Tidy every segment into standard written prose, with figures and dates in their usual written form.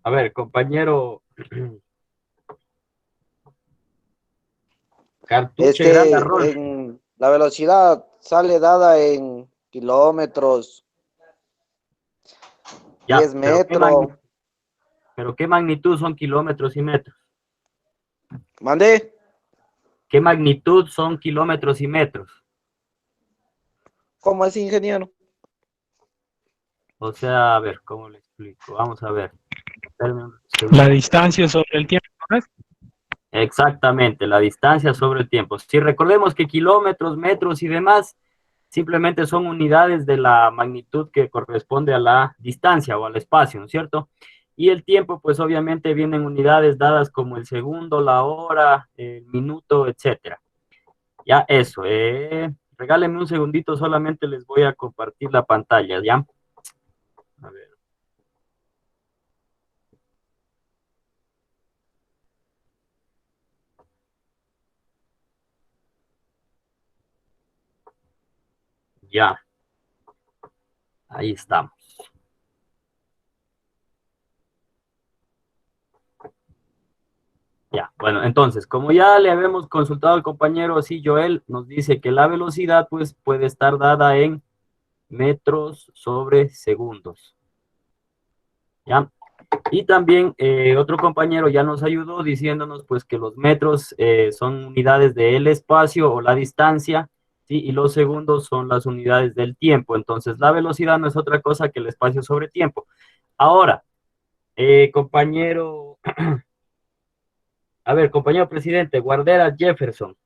A ver, compañero Cartuche Granda Rolf. En la velocidad sale dada en kilómetros, Ya, 10 metros. pero ¿qué magnitud son kilómetros y metros? ¿Mandé? ¿Qué magnitud son kilómetros y metros? ¿Cómo es, ingeniero? O sea, a ver, ¿cómo le explico? Vamos a ver. Espérame un La segundo. distancia sobre el tiempo, ¿no es? Exactamente, la distancia sobre el tiempo. Si recordemos que kilómetros, metros y demás simplemente son unidades de la magnitud que corresponde a la distancia o al espacio, ¿no es cierto? Y el tiempo, pues obviamente vienen unidades dadas como el segundo, la hora, el minuto, etcétera. Ya eso, regálenme un segundito, solamente les voy a compartir la pantalla, ¿ya? A ver. Ya, ahí estamos. Ya, bueno, entonces, como ya le habíamos consultado al compañero, sí, Joel nos dice que la velocidad, pues, puede estar dada en metros sobre segundos. ¿Ya? Y también otro compañero ya nos ayudó diciéndonos, pues, que los metros son unidades del espacio o la distancia, ¿sí? Y los segundos son las unidades del tiempo. Entonces, la velocidad no es otra cosa que el espacio sobre tiempo. Ahora, compañero... A ver, compañero presidente, Guardera Jefferson.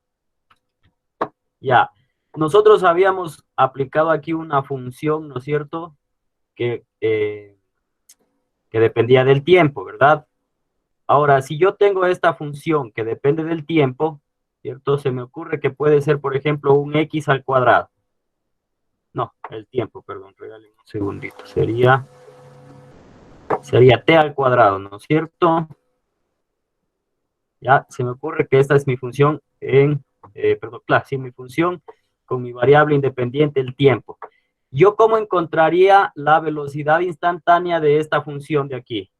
Ya, nosotros habíamos aplicado aquí una función, ¿no es cierto? Que dependía del tiempo, ¿verdad? Ahora, si yo tengo esta función que depende del tiempo, ¿cierto? Se me ocurre que puede ser, por ejemplo, un x al cuadrado. No, el tiempo, perdón, regalen un segundito. Sería t al cuadrado, ¿no es cierto? Ya, se me ocurre que esta es mi función perdón, claro, sí, mi función con mi variable independiente, el tiempo. ¿Yo cómo encontraría la velocidad instantánea de esta función de aquí?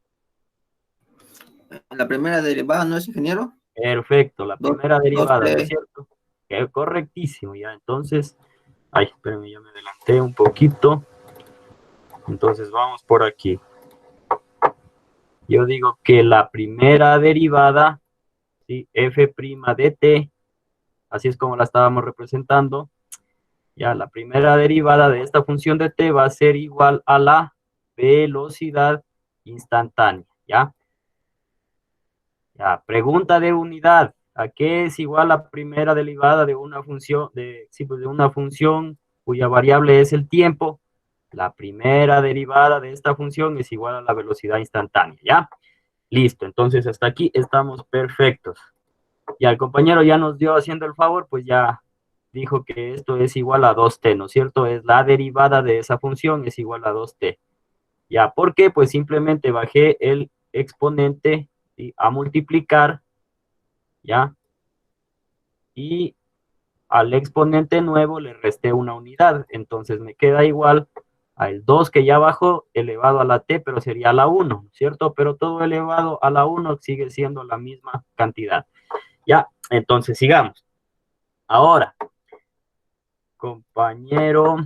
La primera derivada, ¿no es, ingeniero? Perfecto, la Dos, primera dos derivada, ¿no es t. cierto? Correctísimo, ya, entonces, ay, espérenme, ya me adelanté un poquito. Entonces, vamos por aquí. Yo digo que la primera derivada, ¿sí? F' de t, así es como la estábamos representando. Ya, la primera derivada de esta función de t va a ser igual a la velocidad instantánea, ¿ya? Ya, pregunta de unidad. ¿A qué es igual la primera derivada de una función, pues de una función cuya variable es el tiempo? La primera derivada de esta función es igual a la velocidad instantánea, ¿ya? Listo, entonces hasta aquí estamos perfectos. Y al compañero ya nos dio haciendo el favor, pues ya dijo que esto es igual a 2t, ¿no es cierto? Es la derivada de esa función es igual a 2t. Ya, ¿por qué? Pues simplemente bajé el exponente, ¿sí? A multiplicar, ¿ya? Y al exponente nuevo le resté una unidad, entonces me queda igual al 2 que ya bajó elevado a la t, pero sería la 1, ¿cierto? Pero todo elevado a la 1 sigue siendo la misma cantidad. Ya, entonces sigamos. Ahora, compañero,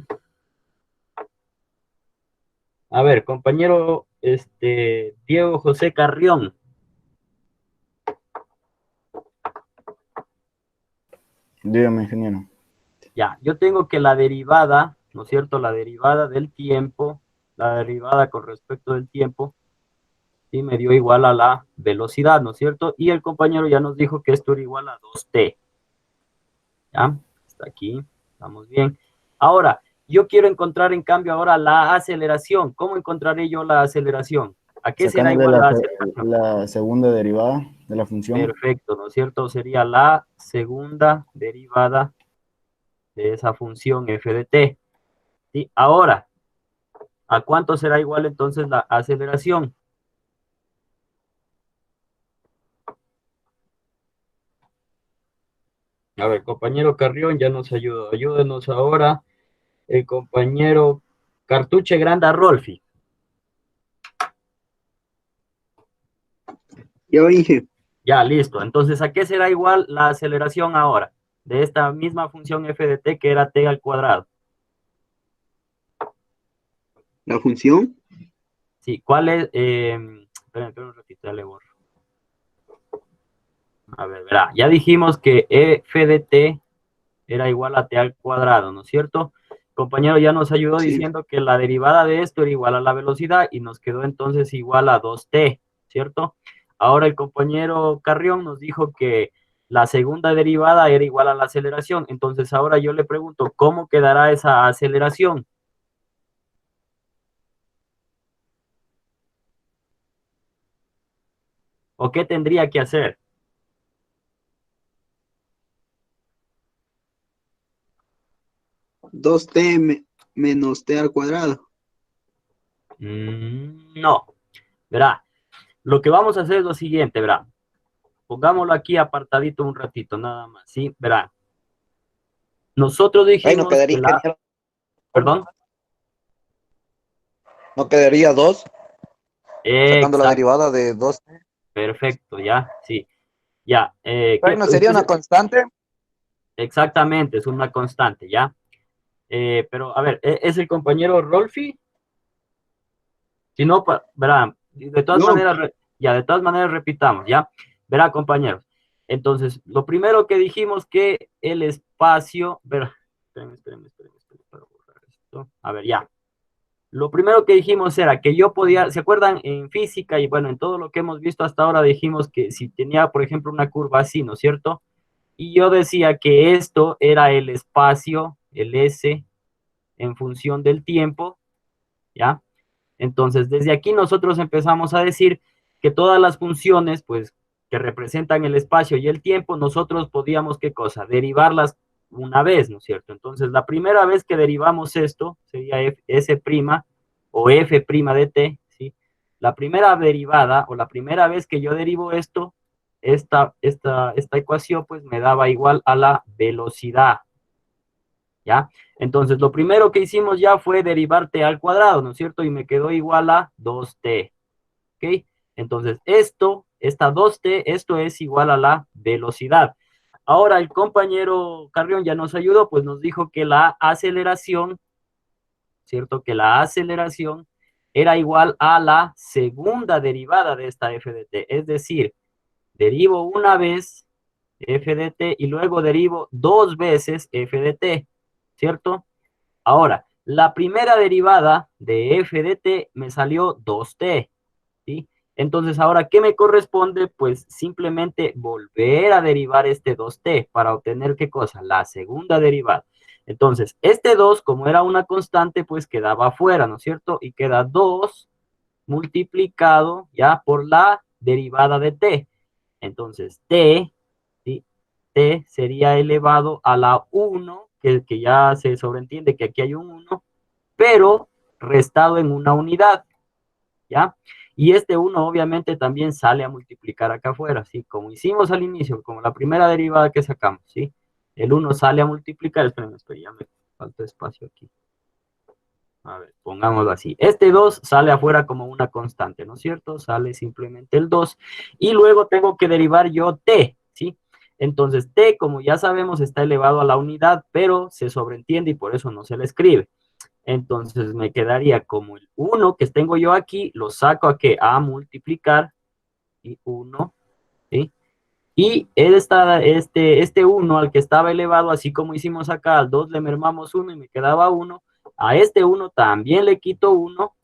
a ver, compañero, Diego José Carrión. Dígame, ingeniero. Ya, yo tengo que la derivada, ¿no es cierto? La derivada del tiempo, la derivada con respecto del tiempo, ¿sí? Me dio igual a la velocidad, ¿no es cierto? Y el compañero ya nos dijo que esto era igual a 2t. ¿Ya? Hasta aquí, estamos bien. Ahora, yo quiero encontrar en cambio ahora la aceleración. ¿Cómo encontraré yo la aceleración? ¿A qué será Sacándole igual la aceleración? la segunda derivada de la función. Perfecto, ¿no es cierto? Sería la segunda derivada de esa función f de t. ¿Sí? Ahora, ¿a cuánto será igual entonces la aceleración? A ver, compañero Carrión ya nos ayudó. Ayúdenos ahora el compañero Cartuche Granda Rolfi. Ya dije. Ya, listo. Entonces, ¿a qué será igual la aceleración ahora? De esta misma función f de t que era t al cuadrado. La función. Sí, ¿cuál es? Esperen un ratito, ya le borro. A ver, verá, ya dijimos que f de t era igual a t al cuadrado, ¿no es cierto? El compañero ya nos ayudó Sí. diciendo que la derivada de esto era igual a la velocidad y nos quedó entonces igual a 2t, ¿cierto? Ahora el compañero Carrión nos dijo que la segunda derivada era igual a la aceleración. Entonces ahora yo le pregunto, ¿cómo quedará esa aceleración? ¿O qué tendría que hacer? Dos t menos t al cuadrado. No, verá, lo que vamos a hacer es lo siguiente, verá. Pongámoslo aquí apartadito un ratito, nada más, ¿sí? Verá. Nosotros Ahí no dijimos que quedaría, la... ingeniero. ¿Perdón? No quedaría 2, sacando la Exacto, derivada de 2. perfecto, ya, sí. Ya, Ahí no sería una constante. exactamente, es una constante, ¿ya? Pero, a ver, ¿es el compañero Rolfi? Si no, verá, de todas No. maneras, ya, de todas maneras repitamos, ¿ya? Verá, compañeros. Entonces, lo primero que dijimos que el espacio, verá, espérenme, para borrar esto. A ver, ya. Lo primero que dijimos era que yo podía, ¿se acuerdan? En física y bueno, en todo lo que hemos visto hasta ahora dijimos que si tenía, por ejemplo, una curva así, ¿no es cierto? Y yo decía que esto era el espacio, el S, en función del tiempo, ¿ya? Entonces, desde aquí nosotros empezamos a decir que todas las funciones, pues, que representan el espacio y el tiempo, nosotros podíamos, ¿qué cosa? Derivarlas una vez, ¿no es cierto? Entonces, la primera vez que derivamos esto sería S' o F' de t, ¿sí? La primera derivada o la primera vez que yo derivo esto, esta ecuación, pues, me daba igual a la velocidad, ¿ya? Entonces, lo primero que hicimos ya fue derivar t al cuadrado, ¿no es cierto? Y me quedó igual a 2t, ¿ok? Entonces, esta 2t, esto es igual a la velocidad. Ahora, el compañero Carrión ya nos ayudó, pues nos dijo que la aceleración, ¿cierto? Que la aceleración era igual a la segunda derivada de esta f de t. Es decir, derivo una vez f de t y luego derivo dos veces f de t, ¿cierto? Ahora, la primera derivada de f de t me salió 2t, ¿sí? Entonces, ahora, ¿qué me corresponde? Pues simplemente volver a derivar este 2t para obtener, ¿qué cosa? La segunda derivada. Entonces, este 2, como era una constante, pues quedaba afuera, ¿no es cierto? Y queda 2 multiplicado ya por la derivada de t. Entonces, t, ¿sí? T sería elevado a la 1, que ya se sobreentiende que aquí hay un 1, pero restado en una unidad, ¿ya? Y este 1 obviamente también sale a multiplicar acá afuera, ¿sí? Como hicimos al inicio, como la primera derivada que sacamos, ¿sí? El 1 sale a multiplicar, espérenme, ya me falta espacio aquí. A ver, pongámoslo así. Este 2 sale afuera como una constante, ¿no es cierto? Sale simplemente el 2. Y luego tengo que derivar yo t, ¿sí? Entonces, t, como ya sabemos, está elevado a la unidad, pero se sobreentiende y por eso no se le escribe. Entonces, me quedaría como el 1 que tengo yo aquí, lo saco a ¿qué? A multiplicar, y 1, ¿sí? Y este 1 al que estaba elevado, así como hicimos acá, al 2 le mermamos 1 y me quedaba 1. A este 1 también le quito 1,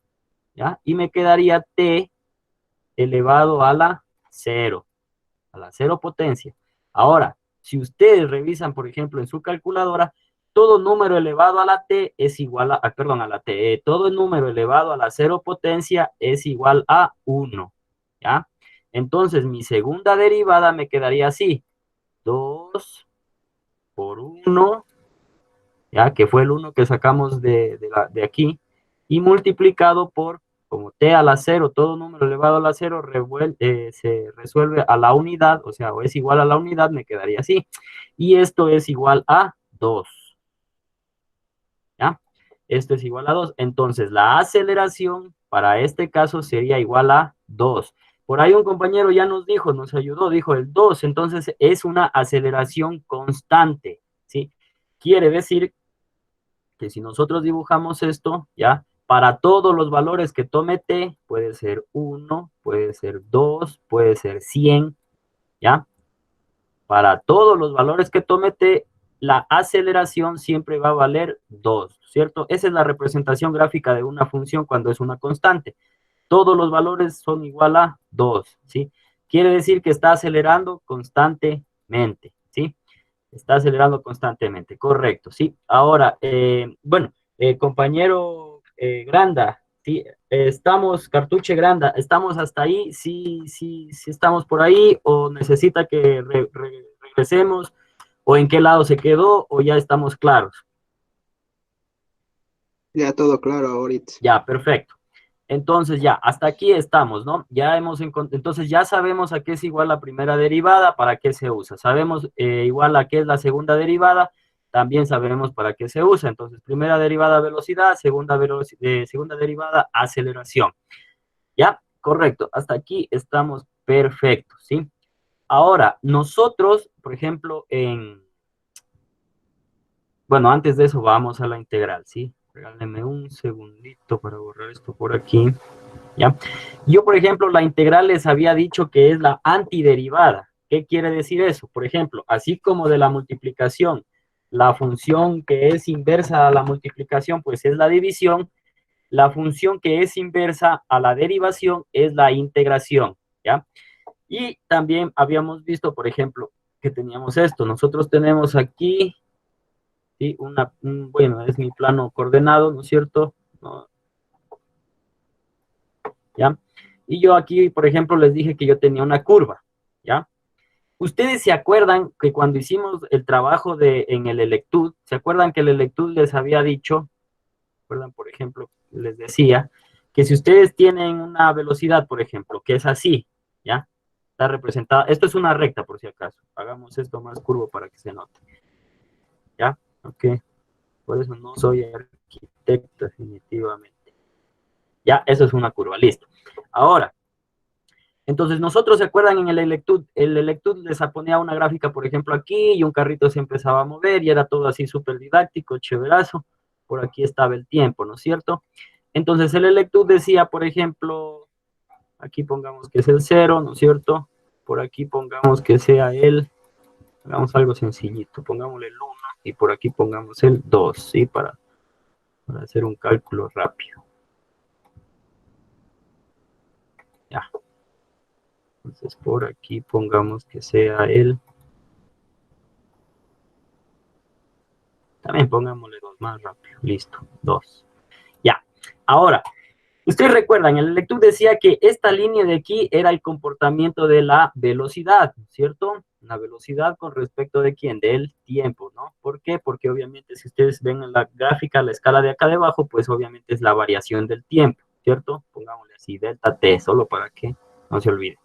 ¿ya? Y me quedaría t elevado a la 0, a la 0 potencia. Ahora, si ustedes revisan, por ejemplo, en su calculadora, todo número elevado a la t es igual a, perdón, a la t, todo número elevado a la 0 potencia es igual a 1, ¿ya? Entonces, mi segunda derivada me quedaría así, 2 por 1, ¿ya? Que fue el 1 que sacamos de aquí, y multiplicado por, como t a la 0, todo número elevado a la 0 se resuelve a la unidad, o sea, o es igual a la unidad, me quedaría así. Y esto es igual a 2, ¿ya? Esto es igual a 2. Entonces, la aceleración para este caso sería igual a 2. Por ahí un compañero ya nos dijo, nos ayudó, dijo el 2, entonces es una aceleración constante, ¿sí? Quiere decir que si nosotros dibujamos esto, ¿ya? Para todos los valores que tome t, puede ser 1, puede ser 2, puede ser 100, ¿ya? Para todos los valores que tome t, la aceleración siempre va a valer 2, ¿cierto? Esa es la representación gráfica de una función cuando es una constante. Todos los valores son igual a 2, ¿sí? Quiere decir que está acelerando constantemente, ¿sí? Está acelerando constantemente, correcto, ¿sí? Ahora, bueno, compañero Granda, ¿sí? Estamos, Cartuche Granda, ¿estamos hasta ahí? ¿Sí estamos por ahí? ¿O necesita que regresemos? ¿O en qué lado se quedó? ¿O ya estamos claros? Ya todo claro ahorita. Ya, perfecto. Entonces ya, hasta aquí estamos, ¿no? Ya entonces ya sabemos a qué es igual la primera derivada, para qué se usa. Sabemos igual a qué es la segunda derivada, también sabemos para qué se usa. Entonces, primera derivada velocidad, segunda derivada aceleración. ¿Ya? Correcto. Hasta aquí estamos perfectos, ¿sí? Ahora, nosotros, por ejemplo, bueno, antes de eso vamos a la integral, ¿sí? Regálenme un segundito para borrar esto por aquí. ¿Ya? Yo, por ejemplo, la integral les había dicho que es la antiderivada. ¿Qué quiere decir eso? Por ejemplo, así como de la multiplicación, la función que es inversa a la multiplicación, pues es la división, la función que es inversa a la derivación es la integración, ¿ya? Y también habíamos visto, por ejemplo, que teníamos esto. Nosotros tenemos aquí, ¿sí? Bueno, es mi plano coordenado, ¿no es cierto? ¿No? ¿Ya? Y yo aquí, por ejemplo, les dije que yo tenía una curva, ¿ya? Ustedes se acuerdan que cuando hicimos el trabajo en el Electud, ¿se acuerdan que el Electud les había dicho, ¿recuerdan? Por ejemplo, les decía que si ustedes tienen una velocidad, por ejemplo, que es así, ¿ya? Está representada, esto es una recta por si acaso, hagamos esto más curvo para que se note, ¿ya? Ok, por eso no soy arquitecto definitivamente. Ya, eso es una curva, listo. Ahora, entonces nosotros, ¿se acuerdan en el Electud les ponía una gráfica, por ejemplo, aquí, y un carrito se empezaba a mover, y era todo así súper didáctico, chéverazo, por aquí estaba el tiempo, ¿no es cierto? Entonces el Electud decía, por ejemplo, aquí pongamos que es el 0, ¿no es cierto? Por aquí pongamos que sea hagamos algo sencillito, pongámosle el 1, y por aquí pongamos el 2, ¿sí? Para hacer un cálculo rápido. Ya. Entonces por aquí pongamos que sea también pongámosle 2 más rápido, listo, 2. Ya, ahora, ustedes recuerdan, el Electud decía que esta línea de aquí era el comportamiento de la velocidad, ¿cierto? La velocidad con respecto de quién, del tiempo, ¿no? ¿Por qué? Porque obviamente si ustedes ven en la gráfica, la escala de acá debajo, pues obviamente es la variación del tiempo, ¿cierto? Pongámosle así, delta t, solo para que no se olvide.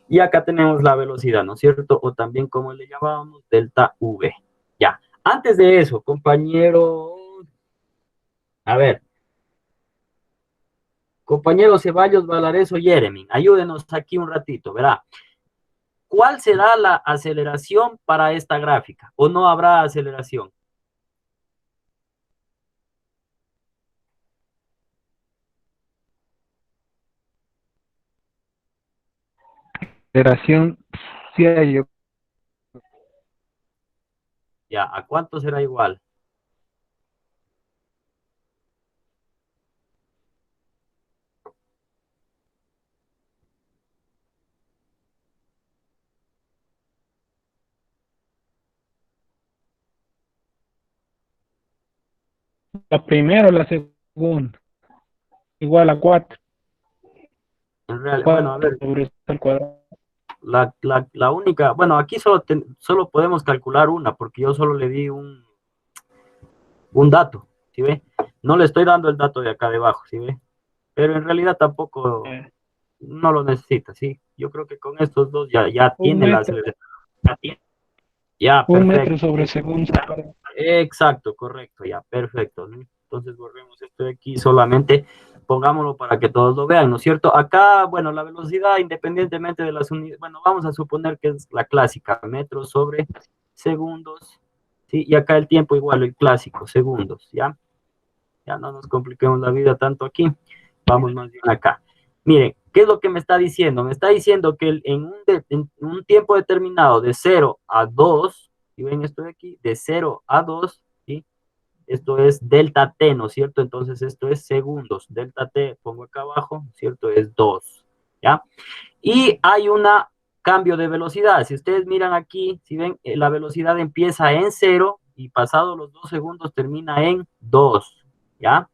Y acá tenemos la velocidad, ¿no es cierto? O también como le llamábamos, delta v. Ya. Antes de eso, compañero, a ver, compañero Ceballos, Valareso, Jeremy, ayúdenos aquí un ratito, verá. ¿Cuál será la aceleración para esta gráfica? ¿O no habrá aceleración? Aceleración, sí hay yo. Ya, ¿a cuánto será igual? La primera o la segunda. Igual a 4. En realidad, bueno, a ver, Sobre el cuadrado. la única, bueno, aquí solo podemos calcular una, porque yo solo le di un dato, ¿sí ve? No le estoy dando el dato de acá debajo, ¿sí ve? Pero en realidad tampoco no lo necesita, ¿sí? Yo creo que con estos dos ya tiene la aceleración. Ya, Un perfecto. metro sobre segundo. Exacto, correcto, ya, perfecto, ¿no? Entonces borremos esto de aquí solamente pongámoslo para que todos lo vean, ¿no es cierto? Acá, bueno, la velocidad, independientemente de las unidades, bueno, vamos a suponer que es la clásica, metros sobre segundos, ¿sí? Y acá el tiempo igual, el clásico, segundos, ¿ya? Ya no nos compliquemos la vida tanto aquí, vamos más bien acá. Miren, ¿qué es lo que me está diciendo? Me está diciendo que en un tiempo determinado de 0 a 2, y ven esto de aquí, de 0 a 2, ¿sí? Esto es delta t, ¿no es cierto? Entonces esto es segundos, delta t, pongo acá abajo, ¿no es cierto? Es 2, ¿ya? Y hay un cambio de velocidad. Si ustedes miran aquí, si ven, la velocidad empieza en 0 y pasado los 2 segundos termina en 2, ¿ya?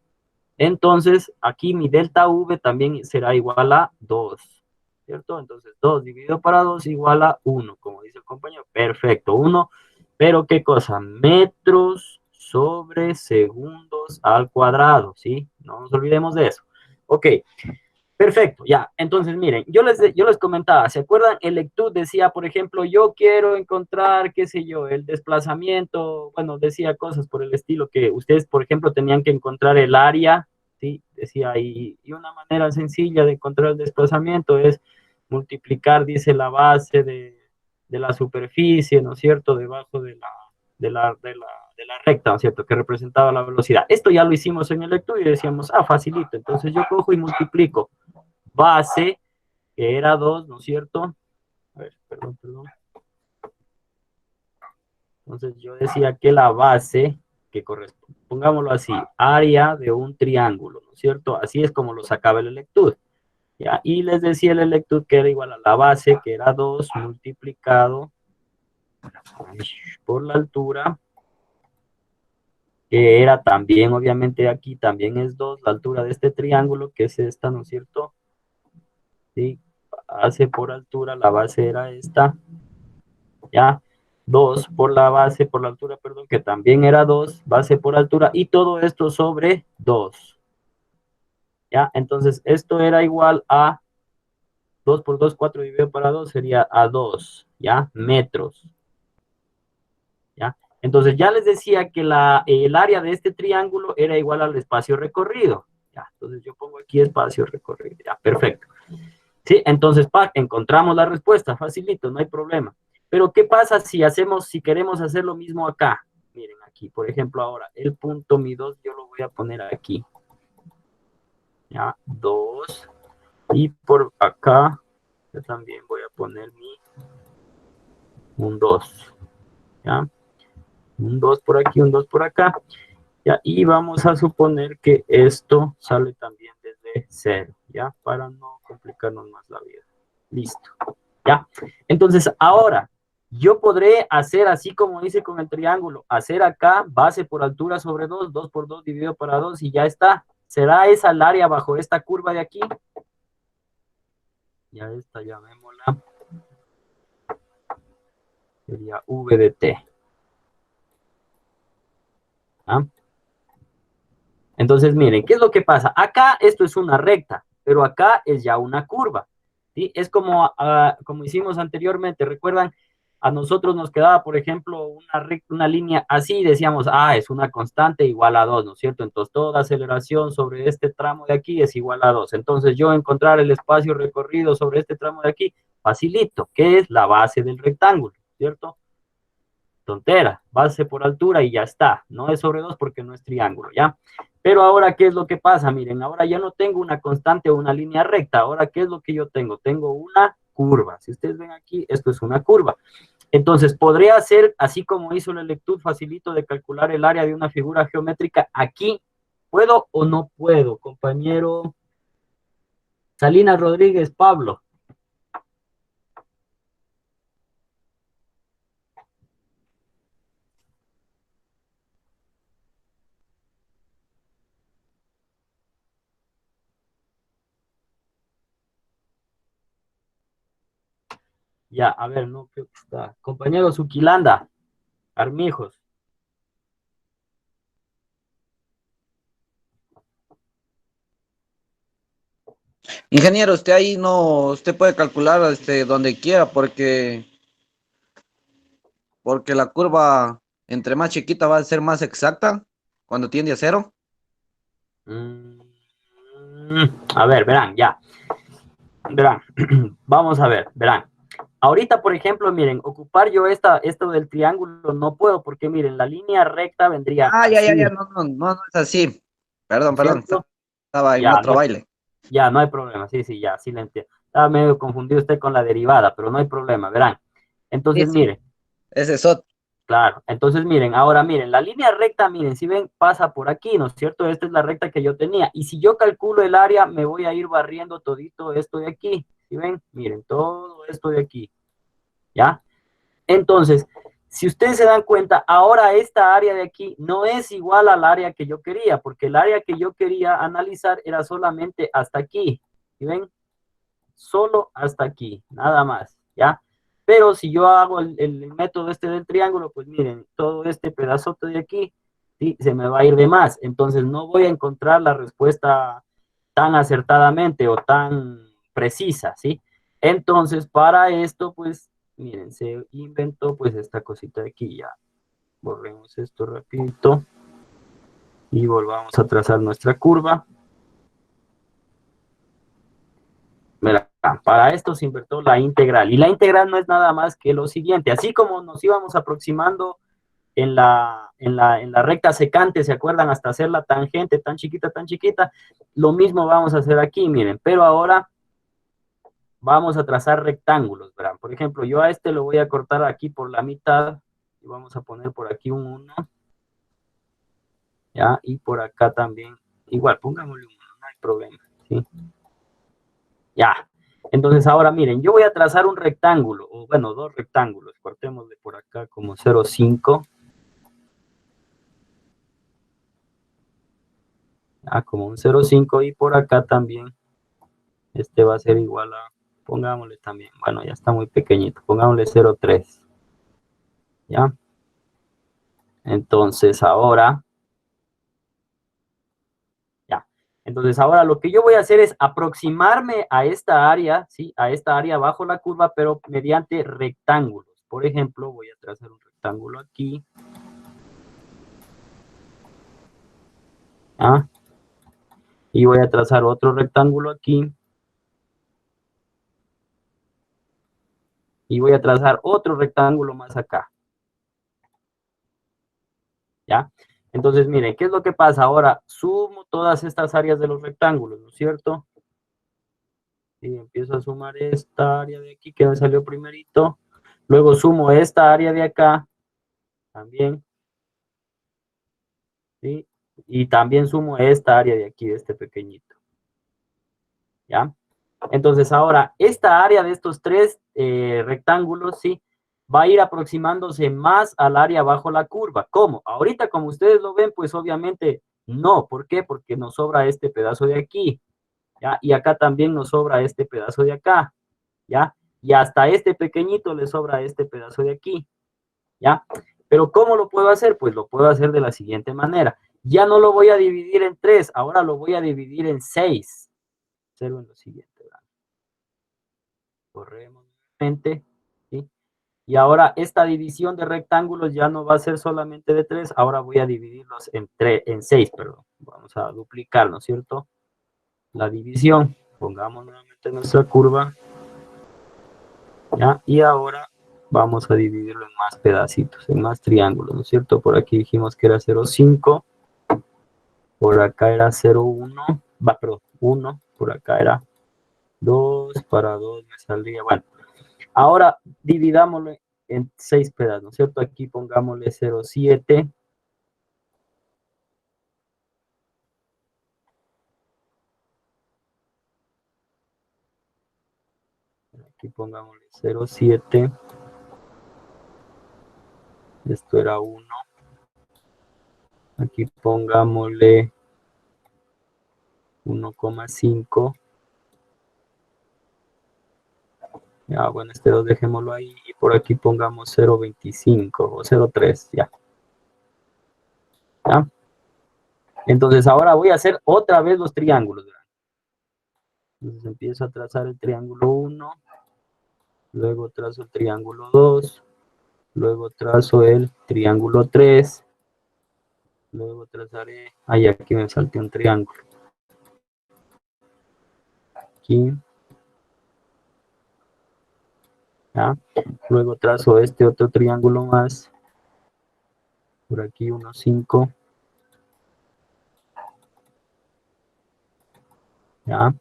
Entonces, aquí mi delta V también será igual a 2, ¿cierto? Entonces, 2 dividido para 2 igual a 1, como dice el compañero. Perfecto, 1, pero ¿qué cosa? Metros sobre segundos al cuadrado, ¿sí? No nos olvidemos de eso. Ok, perfecto, ya. Entonces, miren, yo les comentaba, ¿se acuerdan? El lectud decía, por ejemplo, yo quiero encontrar, qué sé yo, el desplazamiento, bueno, decía cosas por el estilo que ustedes, por ejemplo, tenían que encontrar el área, ¿sí? Decía, y una manera sencilla de encontrar el desplazamiento es multiplicar, dice, la base de la superficie, ¿no es cierto?, debajo de la recta, ¿no es cierto?, que representaba la velocidad. Esto ya lo hicimos en el lectud y decíamos, facilito, entonces yo cojo y multiplico base, que era 2, ¿no es cierto? A ver, perdón. Entonces yo decía que la base, que corresponde, pongámoslo así, área de un triángulo, ¿no es cierto? Así es como lo sacaba el electud, ¿ya? Y les decía el electud que era igual a la base, que era 2, multiplicado por la altura, que era también, obviamente aquí también es 2, la altura de este triángulo, que es esta, ¿no es cierto? ¿Sí? Base por altura, la base era esta, ¿ya? 2 por la base, por la altura, perdón, que también era 2, base por altura, y todo esto sobre 2, ¿ya? Entonces, esto era igual a 2 por 2, 4 dividido para 2, sería a 2, ¿ya? Metros, ¿ya? Entonces, ya les decía que el área de este triángulo era igual al espacio recorrido, ¿ya? Entonces, yo pongo aquí espacio recorrido, ¿ya? Perfecto. ¿Sí? Entonces, encontramos la respuesta, facilito, no hay problema. Pero, ¿qué pasa si queremos hacer lo mismo acá? Miren aquí, por ejemplo, ahora, el punto mi 2 yo lo voy a poner aquí. ¿Ya? 2. Y por acá, yo también voy a poner un 2. ¿Ya? Un 2 por aquí, un 2 por acá. ¿Ya? Y vamos a suponer que esto sale también desde 0, ¿ya? Para no complicarnos más la vida. Listo. ¿Ya? Entonces, ahora, yo podré hacer así como hice con el triángulo, hacer acá base por altura sobre 2, 2 por 2 dividido para 2 y ya está. ¿Será esa el área bajo esta curva de aquí? Ya esta, llamémosla. Sería V de T. ¿Ah? Entonces, miren, ¿qué es lo que pasa? Acá esto es una recta, pero acá es ya una curva. ¿Sí? Es como hicimos anteriormente, recuerdan, a nosotros nos quedaba, por ejemplo, una línea así y decíamos, es una constante igual a 2, ¿no es cierto? Entonces, toda aceleración sobre este tramo de aquí es igual a 2. Entonces, yo encontrar el espacio recorrido sobre este tramo de aquí, facilito, que es la base del rectángulo, ¿cierto? Tontera, base por altura y ya está. No es sobre 2 porque no es triángulo, ¿ya? Pero ahora, ¿qué es lo que pasa? Miren, ahora ya no tengo una constante o una línea recta. Ahora, ¿qué es lo que yo tengo? Tengo una curva. Si ustedes ven aquí, esto es una curva. Entonces, podría hacer, así como hizo la lectura, facilito de calcular el área de una figura geométrica aquí. ¿Puedo o no puedo, compañero? Salinas Rodríguez, Pablo. Ya, a ver, no creo que está. Compañero Zuquilanda, Armijos. Ingeniero, usted ahí no, usted puede calcular donde quiera porque la curva entre más chiquita va a ser más exacta cuando tiende a 0. A ver, verán, ya. Verán, vamos a ver, verán. Ahorita, por ejemplo, miren, ocupar yo esto del triángulo no puedo porque, miren, la línea recta vendría Ah, ya, así, no es así. Perdón, ¿cierto? estaba en Ya, otro baile. ya, no hay problema, sí, ya, sí le entiendo. Estaba medio confundido usted con la derivada, pero no hay problema, verán. Sí, Entonces, sí, miren, ese es otro. claro, entonces miren, ahora miren, la línea recta, miren, si ven, pasa por aquí, ¿no es cierto? Esta es la recta que yo tenía. Y si yo calculo el área, me voy a ir barriendo todito esto de aquí. ¿Sí ven? Miren, todo esto de aquí. ¿Ya? Entonces, si ustedes se dan cuenta, ahora esta área de aquí no es igual al área que yo quería, porque el área que yo quería analizar era solamente hasta aquí. ¿Sí ven? Solo hasta aquí, nada más, ¿ya? Pero si yo hago el método este del triángulo, pues miren, todo este pedazote de aquí, ¿sí? Se me va a ir de más. Entonces no voy a encontrar la respuesta tan acertadamente o tan precisa, ¿sí? Entonces, para esto, pues, miren, se inventó pues esta cosita de aquí, ya. Borremos esto rapidito y volvamos a trazar nuestra curva. Mira, para esto se inventó la integral. Y la integral no es nada más que lo siguiente. Así como nos íbamos aproximando en la recta secante, ¿se acuerdan? Hasta hacer la tangente tan chiquita, lo mismo vamos a hacer aquí, miren. Pero ahora vamos a trazar rectángulos, ¿verdad? Por ejemplo, yo a este lo voy a cortar aquí por la mitad. Y vamos a poner por aquí un 1. ¿Ya? Y por acá también. Igual, pongámosle un 1, no hay problema, ¿sí? Ya. Entonces ahora miren, yo voy a trazar un rectángulo, o bueno, dos rectángulos, cortémosle por acá como 0,5. Como un 0,5 y por acá también, este va a ser igual a, pongámosle también, bueno, ya está muy pequeñito, pongámosle 0,3. ¿Ya? Entonces ahora, ya. Entonces ahora lo que yo voy a hacer es aproximarme a esta área, ¿sí? A esta área bajo la curva, pero mediante rectángulos. Por ejemplo, voy a trazar un rectángulo aquí. ¿Ah? Y voy a trazar otro rectángulo aquí. Y voy a trazar otro rectángulo más acá. ¿Ya? Entonces, miren, ¿qué es lo que pasa? Ahora sumo todas estas áreas de los rectángulos, ¿no es cierto? Y empiezo a sumar esta área de aquí que me salió primerito. Luego sumo esta área de acá también. ¿Sí? Y también sumo esta área de aquí, de este pequeñito. ¿Ya? Entonces ahora, esta área de estos tres rectángulos, ¿sí? Va a ir aproximándose más al área bajo la curva. ¿Cómo? Ahorita, como ustedes lo ven, pues obviamente no. ¿Por qué? Porque nos sobra este pedazo de aquí, ¿ya? Y acá también nos sobra este pedazo de acá, ¿ya? Y hasta este pequeñito le sobra este pedazo de aquí, ¿ya? Pero ¿cómo lo puedo hacer? Pues lo puedo hacer de la siguiente manera. Ya no lo voy a dividir en 3, ahora lo voy a dividir en 6. Observen lo siguiente, ¿verdad? Corremos nuevamente, ¿sí? Y ahora esta división de rectángulos ya no va a ser solamente de 3, ahora voy a dividirlos en 6, perdón. Vamos a duplicar, ¿no es cierto? La división. Pongamos nuevamente nuestra curva. ¿Ya? Y ahora vamos a dividirlo en más pedacitos, en más triángulos, ¿no es cierto? Por aquí dijimos que era 0,5. Por acá era 0,1. Perdón, 1. Por acá era 2. Para 2 me saldría, bueno. Ahora dividámoslo en 6 pedazos, ¿no es cierto? Aquí pongámosle 0,7. Aquí pongámosle 0,7. Esto era 1. Aquí pongámosle 1,5. Ya, bueno, este 2 dejémoslo ahí y por aquí pongamos 0,25 o 0,3, ya. ¿Ya? Entonces ahora voy a hacer otra vez los triángulos, ¿verdad? Entonces empiezo a trazar el triángulo 1, luego trazo el triángulo 2, luego trazo el triángulo 3, luego trazaré, aquí me salté un triángulo. aquí. ¿Ya? Luego trazo este otro triángulo más. Por aquí unos 5. ¿Ya?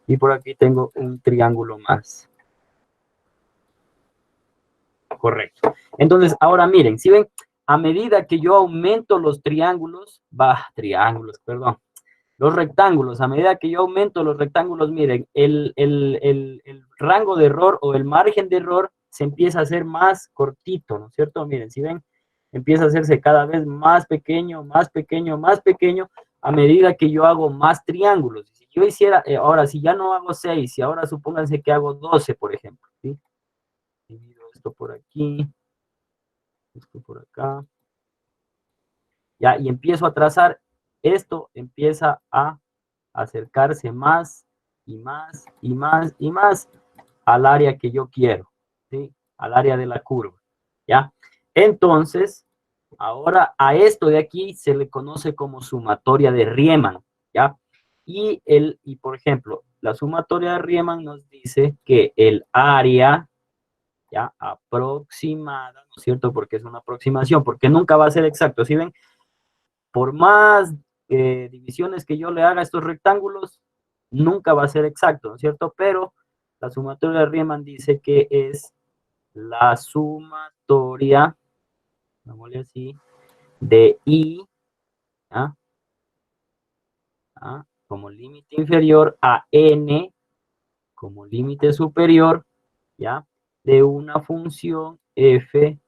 Y por aquí tengo un triángulo más. Correcto. Entonces, ahora miren, si ven, a medida que yo aumento los los rectángulos, a medida que yo aumento los rectángulos, miren, el rango de error o el margen de error se empieza a hacer más cortito, ¿no es cierto? Miren, si ven, empieza a hacerse cada vez más pequeño, más pequeño, más pequeño, a medida que yo hago más triángulos. Si yo hiciera, ahora, si ya no hago 6, y ahora supónganse que hago 12, por ejemplo, ¿sí? Divido esto por aquí, esto por acá, ya, y empiezo a trazar, esto empieza a acercarse más y más y más y más al área que yo quiero, ¿sí? Al área de la curva, ¿ya? Entonces, ahora a esto de aquí se le conoce como sumatoria de Riemann, ¿ya? Y por ejemplo, la sumatoria de Riemann nos dice que el área, ¿ya? Aproximada, ¿no es cierto? Porque es una aproximación, porque nunca va a ser exacto, ¿sí ven? Por más divisiones que yo le haga a estos rectángulos, nunca va a ser exacto, ¿no es cierto? Pero la sumatoria de Riemann dice que es la sumatoria, digámosle así, de I, ¿ah? ¿Ah? Como límite inferior a N como límite superior, ¿ya? De una función f,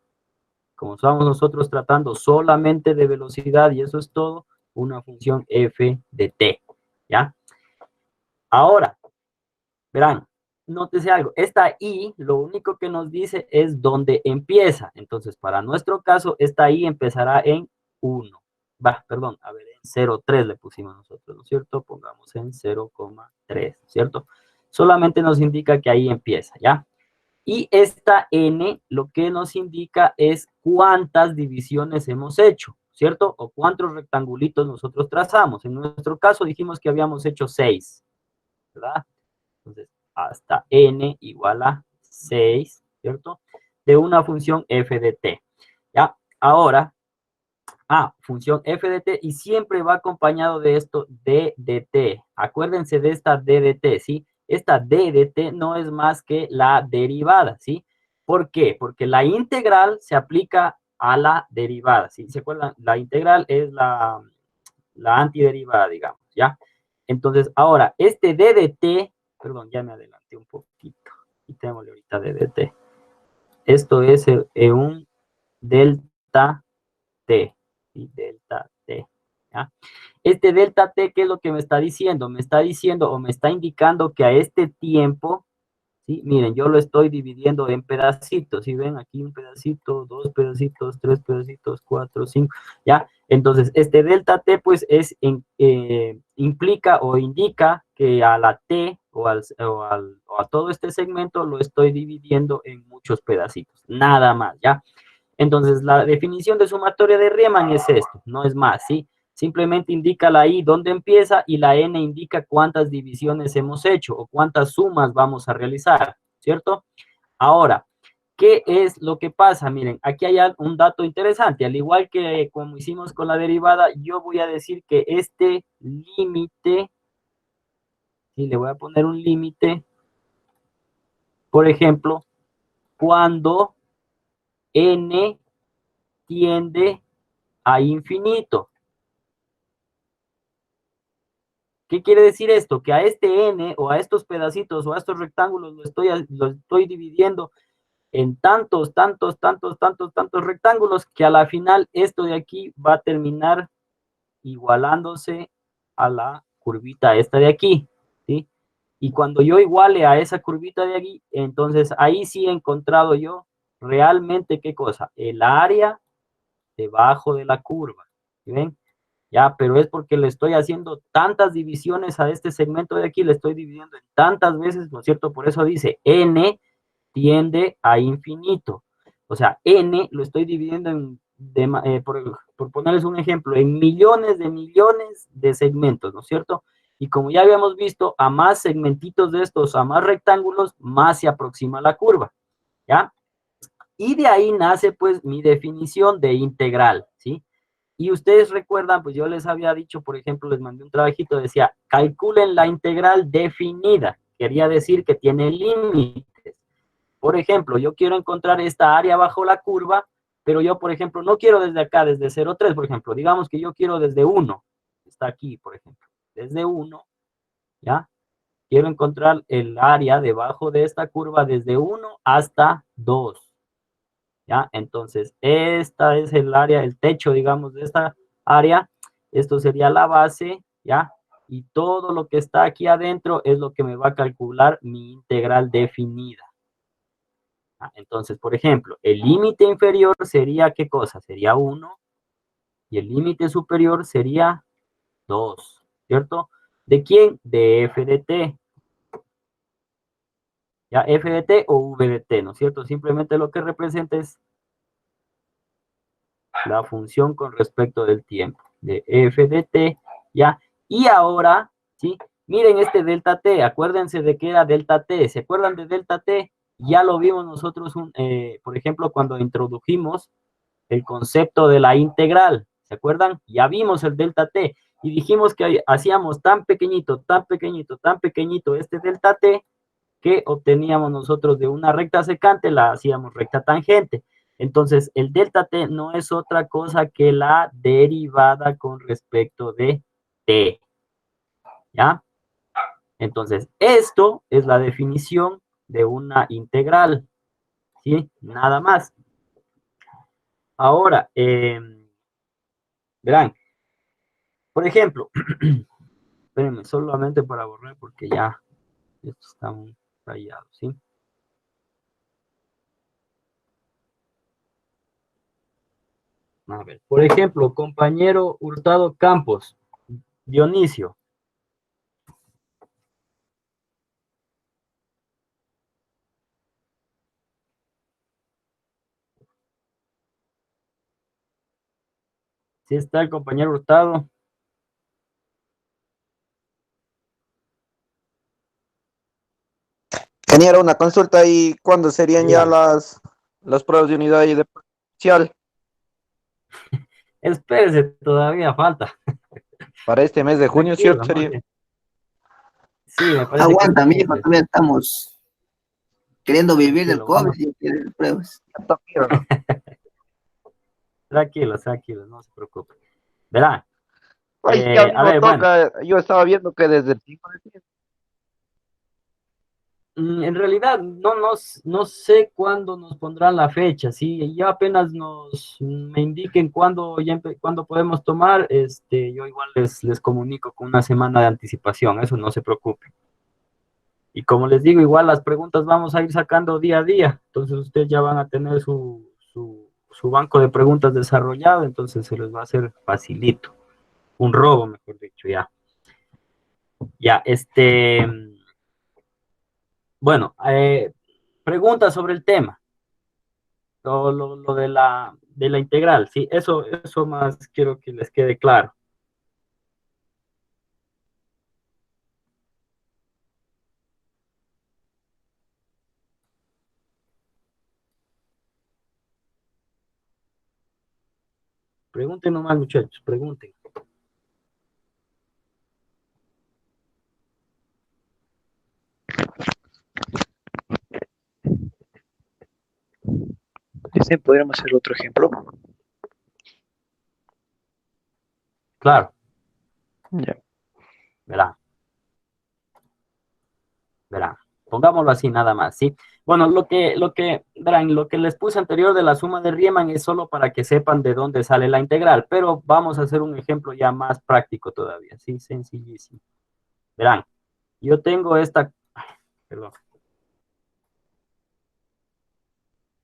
como estamos nosotros tratando solamente de velocidad, y eso es todo, una función f de t, ¿ya? Ahora, verán, nótese algo, esta i lo único que nos dice es dónde empieza. Entonces, para nuestro caso, esta i empezará en 1. Perdón, a ver, en 0,3 le pusimos nosotros, ¿no es cierto? Pongamos en 0,3, ¿cierto? Solamente nos indica que ahí empieza, ¿ya? Y esta n lo que nos indica es cuántas divisiones hemos hecho, ¿cierto? O cuántos rectangulitos nosotros trazamos. En nuestro caso dijimos que habíamos hecho 6, ¿verdad? Entonces, hasta n igual a 6, ¿cierto? De una función f de t, ¿ya? Ahora, función f de t, y siempre va acompañado de esto d de t. Acuérdense de esta d de t, ¿sí? Esta d de t no es más que la derivada, ¿sí? ¿Por qué? Porque la integral se aplica a la derivada, ¿sí? ¿Se acuerdan? La integral es la antiderivada, digamos, ¿ya? Entonces, ahora, este d de t, perdón, ya me adelanté un poquito. Quitémosle ahorita d de t. Esto es un delta t, ¿sí? Delta t, ¿ya? Este delta t, ¿qué es lo que me está diciendo? Me está diciendo o me está indicando que a este tiempo, ¿sí? Miren, yo lo estoy dividiendo en pedacitos, ¿sí ven? Aquí un pedacito, 2 pedacitos, 3 pedacitos, 4, 5, ¿ya? Entonces, este delta t, pues, implica o indica que a la t o a todo este segmento lo estoy dividiendo en muchos pedacitos, nada más, ¿ya? Entonces, la definición de sumatoria de Riemann es esto, no es más, ¿sí? Simplemente indica la i dónde empieza y la n indica cuántas divisiones hemos hecho o cuántas sumas vamos a realizar, ¿cierto? Ahora, ¿qué es lo que pasa? Miren, aquí hay un dato interesante. Al igual que como hicimos con la derivada, yo voy a decir que este límite, ¿sí? Le voy a poner un límite, por ejemplo, cuando n tiende a infinito. ¿Qué quiere decir esto? Que a este n o a estos pedacitos o a estos rectángulos lo estoy dividiendo en tantos rectángulos que a la final esto de aquí va a terminar igualándose a la curvita esta de aquí, ¿sí? Y cuando yo iguale a esa curvita de aquí, entonces ahí sí he encontrado yo realmente, ¿qué cosa? El área debajo de la curva, ¿sí ven? Ya, pero es porque le estoy haciendo tantas divisiones a este segmento de aquí, le estoy dividiendo en tantas veces, ¿no es cierto? Por eso dice n tiende a infinito. O sea, n lo estoy dividiendo por ponerles un ejemplo, en millones de segmentos, ¿no es cierto? Y como ya habíamos visto, a más segmentitos de estos, a más rectángulos, más se aproxima la curva, ¿ya? Y de ahí nace, pues, mi definición de integral, ¿sí? Y ustedes recuerdan, pues yo les había dicho, por ejemplo, les mandé un trabajito, decía, calculen la integral definida. Quería decir que tiene límites. Por ejemplo, yo quiero encontrar esta área bajo la curva, pero yo, por ejemplo, no quiero desde acá, desde 0,3, por ejemplo. Digamos que yo quiero desde 1. Está aquí, por ejemplo. Desde 1, ¿ya? Quiero encontrar el área debajo de esta curva desde 1 hasta 2. ¿Ya? Entonces, esta es el área, el techo, digamos, de esta área. Esto sería la base, ¿ya? Y todo lo que está aquí adentro es lo que me va a calcular mi integral definida. Entonces, por ejemplo, el límite inferior sería, ¿qué cosa? Sería 1. Y el límite superior sería 2, ¿cierto? ¿De quién? De f de t. ¿Ya? F de t o v de t, ¿no es cierto? Simplemente lo que representa es la función con respecto del tiempo, de f de t, ¿ya? Y ahora, ¿sí? Miren este delta t, acuérdense de que era delta t, ¿se acuerdan de delta t? Ya lo vimos nosotros, por ejemplo, cuando introdujimos el concepto de la integral, ¿se acuerdan? Ya vimos el delta t, y dijimos que hacíamos tan pequeñito, tan pequeñito, tan pequeñito este delta t, que obteníamos nosotros de una recta secante, la hacíamos recta tangente. Entonces, el delta t no es otra cosa que la derivada con respecto de t. ¿Ya? Entonces, esto es la definición de una integral. ¿Sí? Nada más. Ahora, verán, por ejemplo, espérenme, solamente para borrar porque ya esto está muy rayado, ¿sí? A ver, por ejemplo, compañero Hurtado Campos, Dionisio. ¿Sí está el compañero Hurtado? Ingeniero, una consulta y ¿cuándo serían ya Dígame. las pruebas de unidad y de parcial? Espérese, todavía falta. Para este mes de junio, ¿cierto? Tranquilo, más Sería. bien. Sí, me parece que Aguanta, este mes mijo, es. todavía estamos queriendo vivir del Tranquilo, COVID vamos. y quieren pruebas. Tranquilo, tranquilo, no se preocupe. Verá, Ay, ya a mismo ver, bueno, toca. Yo estaba viendo que desde el 5 de septiembre. en realidad no sé cuándo nos pondrán la fecha, ¿sí? Ya apenas me indiquen cuándo podemos tomar, yo igual les comunico con una semana de anticipación, eso no se preocupe. Y como les digo, igual las preguntas vamos a ir sacando día a día. Entonces ustedes ya van a tener su banco de preguntas desarrollado, entonces se les va a hacer facilito. Un robo, mejor dicho, ya. Ya, bueno, preguntas sobre el tema. Lo de la integral, sí, eso más quiero que les quede claro. Pregunten nomás, muchachos, pregunten. ¿Podríamos hacer otro ejemplo? Claro, Ya. verá. Verán, pongámoslo así nada más, ¿sí? Bueno, verán, lo que les puse anterior de la suma de Riemann es solo para que sepan de dónde sale la integral, pero vamos a hacer un ejemplo ya más práctico todavía, ¿sí? Sencillísimo. Verán, yo tengo esta, perdón,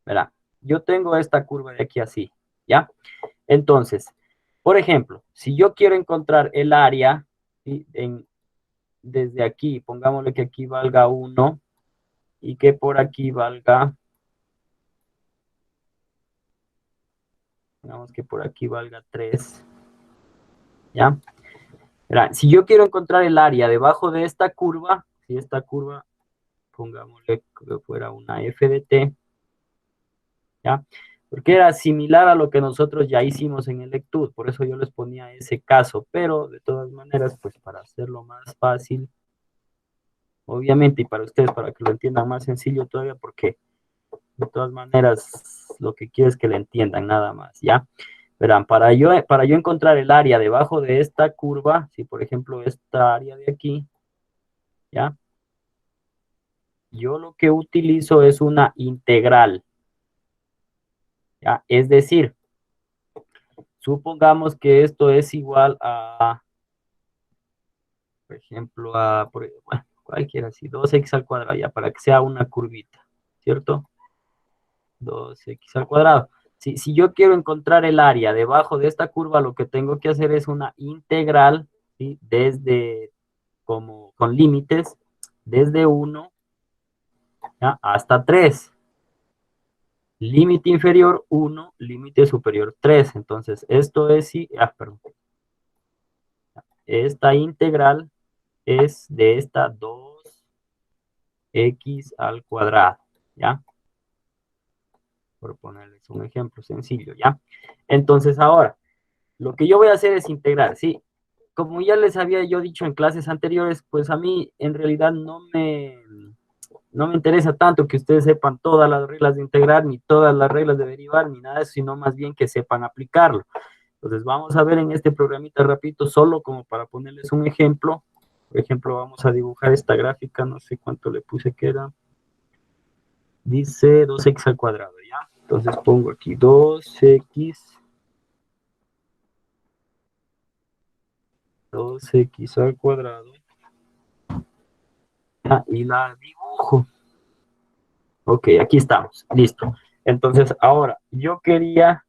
verán, yo tengo esta curva de aquí así, ¿ya? Entonces, por ejemplo, si yo quiero encontrar el área, ¿sí? Desde aquí, pongámosle que aquí valga 1 y que por aquí valga, digamos que por aquí valga 3, ¿ya? Verán, si yo quiero encontrar el área debajo de esta curva, si esta curva, pongámosle que fuera una f de t, ¿ya? Porque era similar a lo que nosotros ya hicimos en el lectud, por eso yo les ponía ese caso, pero de todas maneras, pues para hacerlo más fácil, obviamente, y para ustedes, para que lo entiendan más sencillo todavía, porque de todas maneras, lo que quiero es que le entiendan nada más, ¿ya? Verán, para yo encontrar el área debajo de esta curva, si por ejemplo esta área de aquí, ¿ya? Yo lo que utilizo es una integral, ¿ya? Es decir, supongamos que esto es igual a, por ejemplo, bueno, cualquiera así, 2x al cuadrado, ya, para que sea una curvita, ¿cierto? 2x al cuadrado. Si yo quiero encontrar el área debajo de esta curva, lo que tengo que hacer es una integral, ¿sí? Desde, como con límites, desde 1, ¿ya? Hasta 3. Límite inferior 1, límite superior 3. Entonces, esto es, perdón. Esta integral es de esta 2x al cuadrado, ¿ya? Por ponerles un ejemplo sencillo, ¿ya? Entonces, ahora, lo que yo voy a hacer es integrar, ¿sí? Como ya les había yo dicho en clases anteriores, pues a mí en realidad no me interesa tanto que ustedes sepan todas las reglas de integrar, ni todas las reglas de derivar, ni nada de eso, sino más bien que sepan aplicarlo. Entonces vamos a ver en este programita rapidito, solo como para ponerles un ejemplo. Por ejemplo, vamos a dibujar esta gráfica, no sé cuánto le puse que era. Dice 2x al cuadrado, ¿ya? Entonces pongo aquí 2x al cuadrado. Y la dibujo. Ok, aquí estamos, listo. Entonces, ahora, yo quería,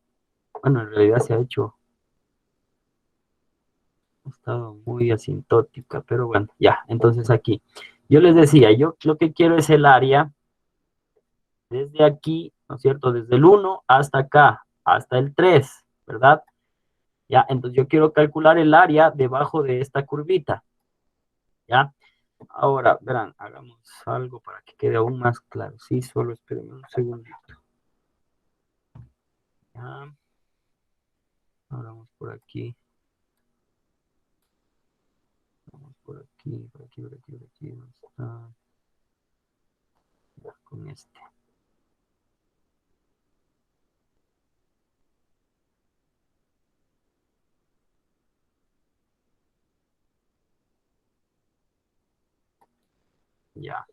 bueno, en realidad se ha hecho, ha estado muy asintótica, pero bueno, ya, entonces aquí. Yo les decía, yo lo que quiero es el área desde aquí, ¿no es cierto? Desde el 1 hasta acá, hasta el 3, ¿verdad? Ya, entonces yo quiero calcular el área debajo de esta curvita, ¿ya? Ahora, verán, hagamos algo para que quede aún más claro. Sí, solo espérenme un segundito. Ya. Ahora vamos por aquí. Vamos por aquí, por aquí, por aquí, por aquí. ¿Dónde está? Ya, con este. Ya.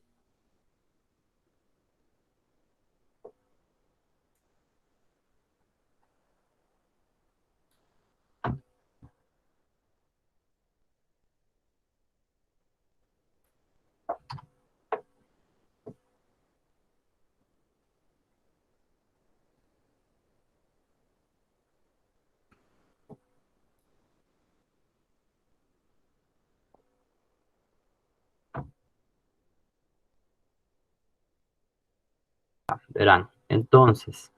Verán, entonces,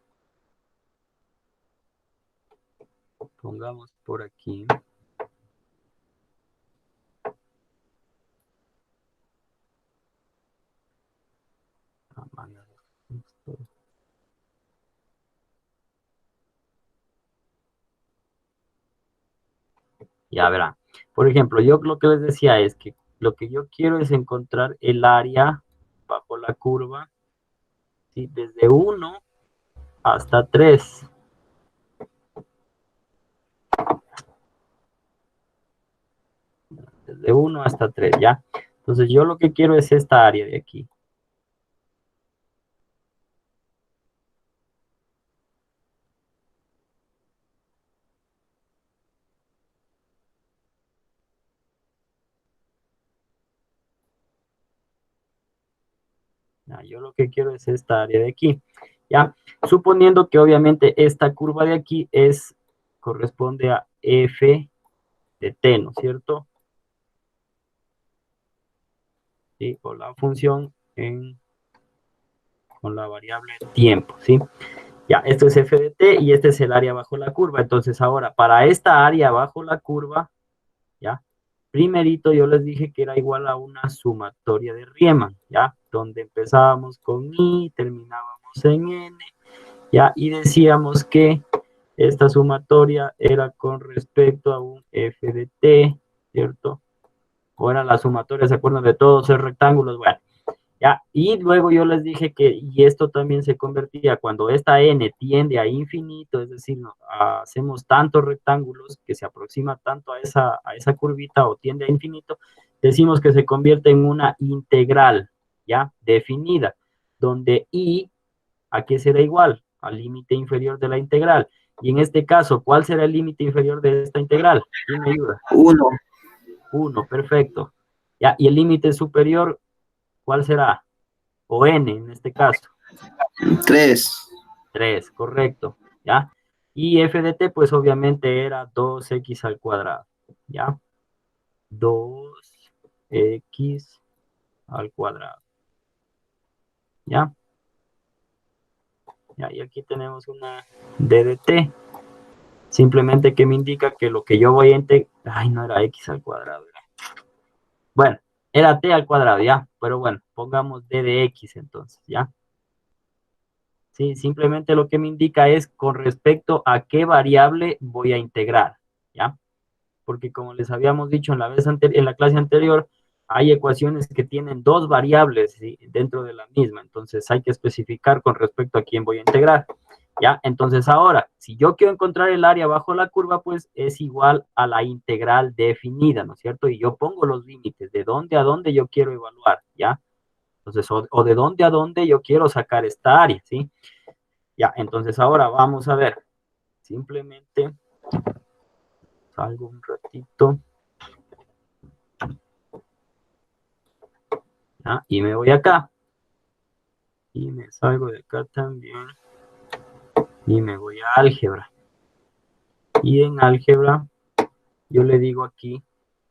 pongamos por aquí. Ya verán. Por ejemplo, yo lo que les decía es que lo que yo quiero es encontrar el área bajo la curva, ¿sí? Desde 1 hasta 3. Desde 1 hasta 3, ¿ya? Entonces yo lo que quiero es esta área de aquí. Ya, yo lo que quiero es esta área de aquí, ¿ya? Suponiendo que obviamente esta curva de aquí corresponde a f de t, ¿no es cierto? ¿Sí? O la función con la variable tiempo, ¿sí? Ya, esto es f de t y este es el área bajo la curva. Entonces ahora, para esta área bajo la curva, ¿ya? primerito yo les dije que era igual a una sumatoria de Riemann, ¿ya? Donde empezábamos con I, terminábamos en N, ¿ya? Y decíamos que esta sumatoria era con respecto a un f de t, ¿cierto? O era la sumatoria, ¿se acuerdan de todos los rectángulos? Bueno, ya, y luego yo les dije que, y esto también se convertía cuando esta n tiende a infinito, es decir, hacemos tantos rectángulos que se aproxima tanto a esa curvita o tiende a infinito, decimos que se convierte en una integral, ¿ya? Definida, donde i, ¿a qué será igual? Al límite inferior de la integral. Y en este caso, ¿cuál será el límite inferior de esta integral? ¿Quién me ayuda? 1, 1, perfecto. ¿Ya? Y el límite superior, ¿cuál será? O n en este caso. 3, 3, correcto. ¿Ya? Y f de t, pues obviamente era 2x al cuadrado. ¿Ya? 2x al cuadrado. ¿Ya? ¿Ya? Y aquí tenemos una d de t. Simplemente que me indica que lo que yo voy a integrar... Ay, no era x al cuadrado. Bueno, era t al cuadrado, ya. Pero bueno, pongamos d de x entonces, ¿ya? Sí, simplemente lo que me indica es con respecto a qué variable voy a integrar, ¿ya? Porque como les habíamos dicho en la clase anterior, hay ecuaciones que tienen dos variables, ¿sí?, dentro de la misma. Entonces hay que especificar con respecto a quién voy a integrar. ¿Ya? Entonces ahora, si yo quiero encontrar el área bajo la curva, pues es igual a la integral definida, ¿no es cierto? Y yo pongo los límites de dónde a dónde yo quiero evaluar, ¿ya? Entonces, o de dónde a dónde yo quiero sacar esta área, ¿sí? Ya, entonces ahora vamos a ver. Simplemente salgo un ratito. ¿Ya? Y me voy acá. Y me salgo de acá también. Y me voy a álgebra. Y en álgebra, yo le digo aquí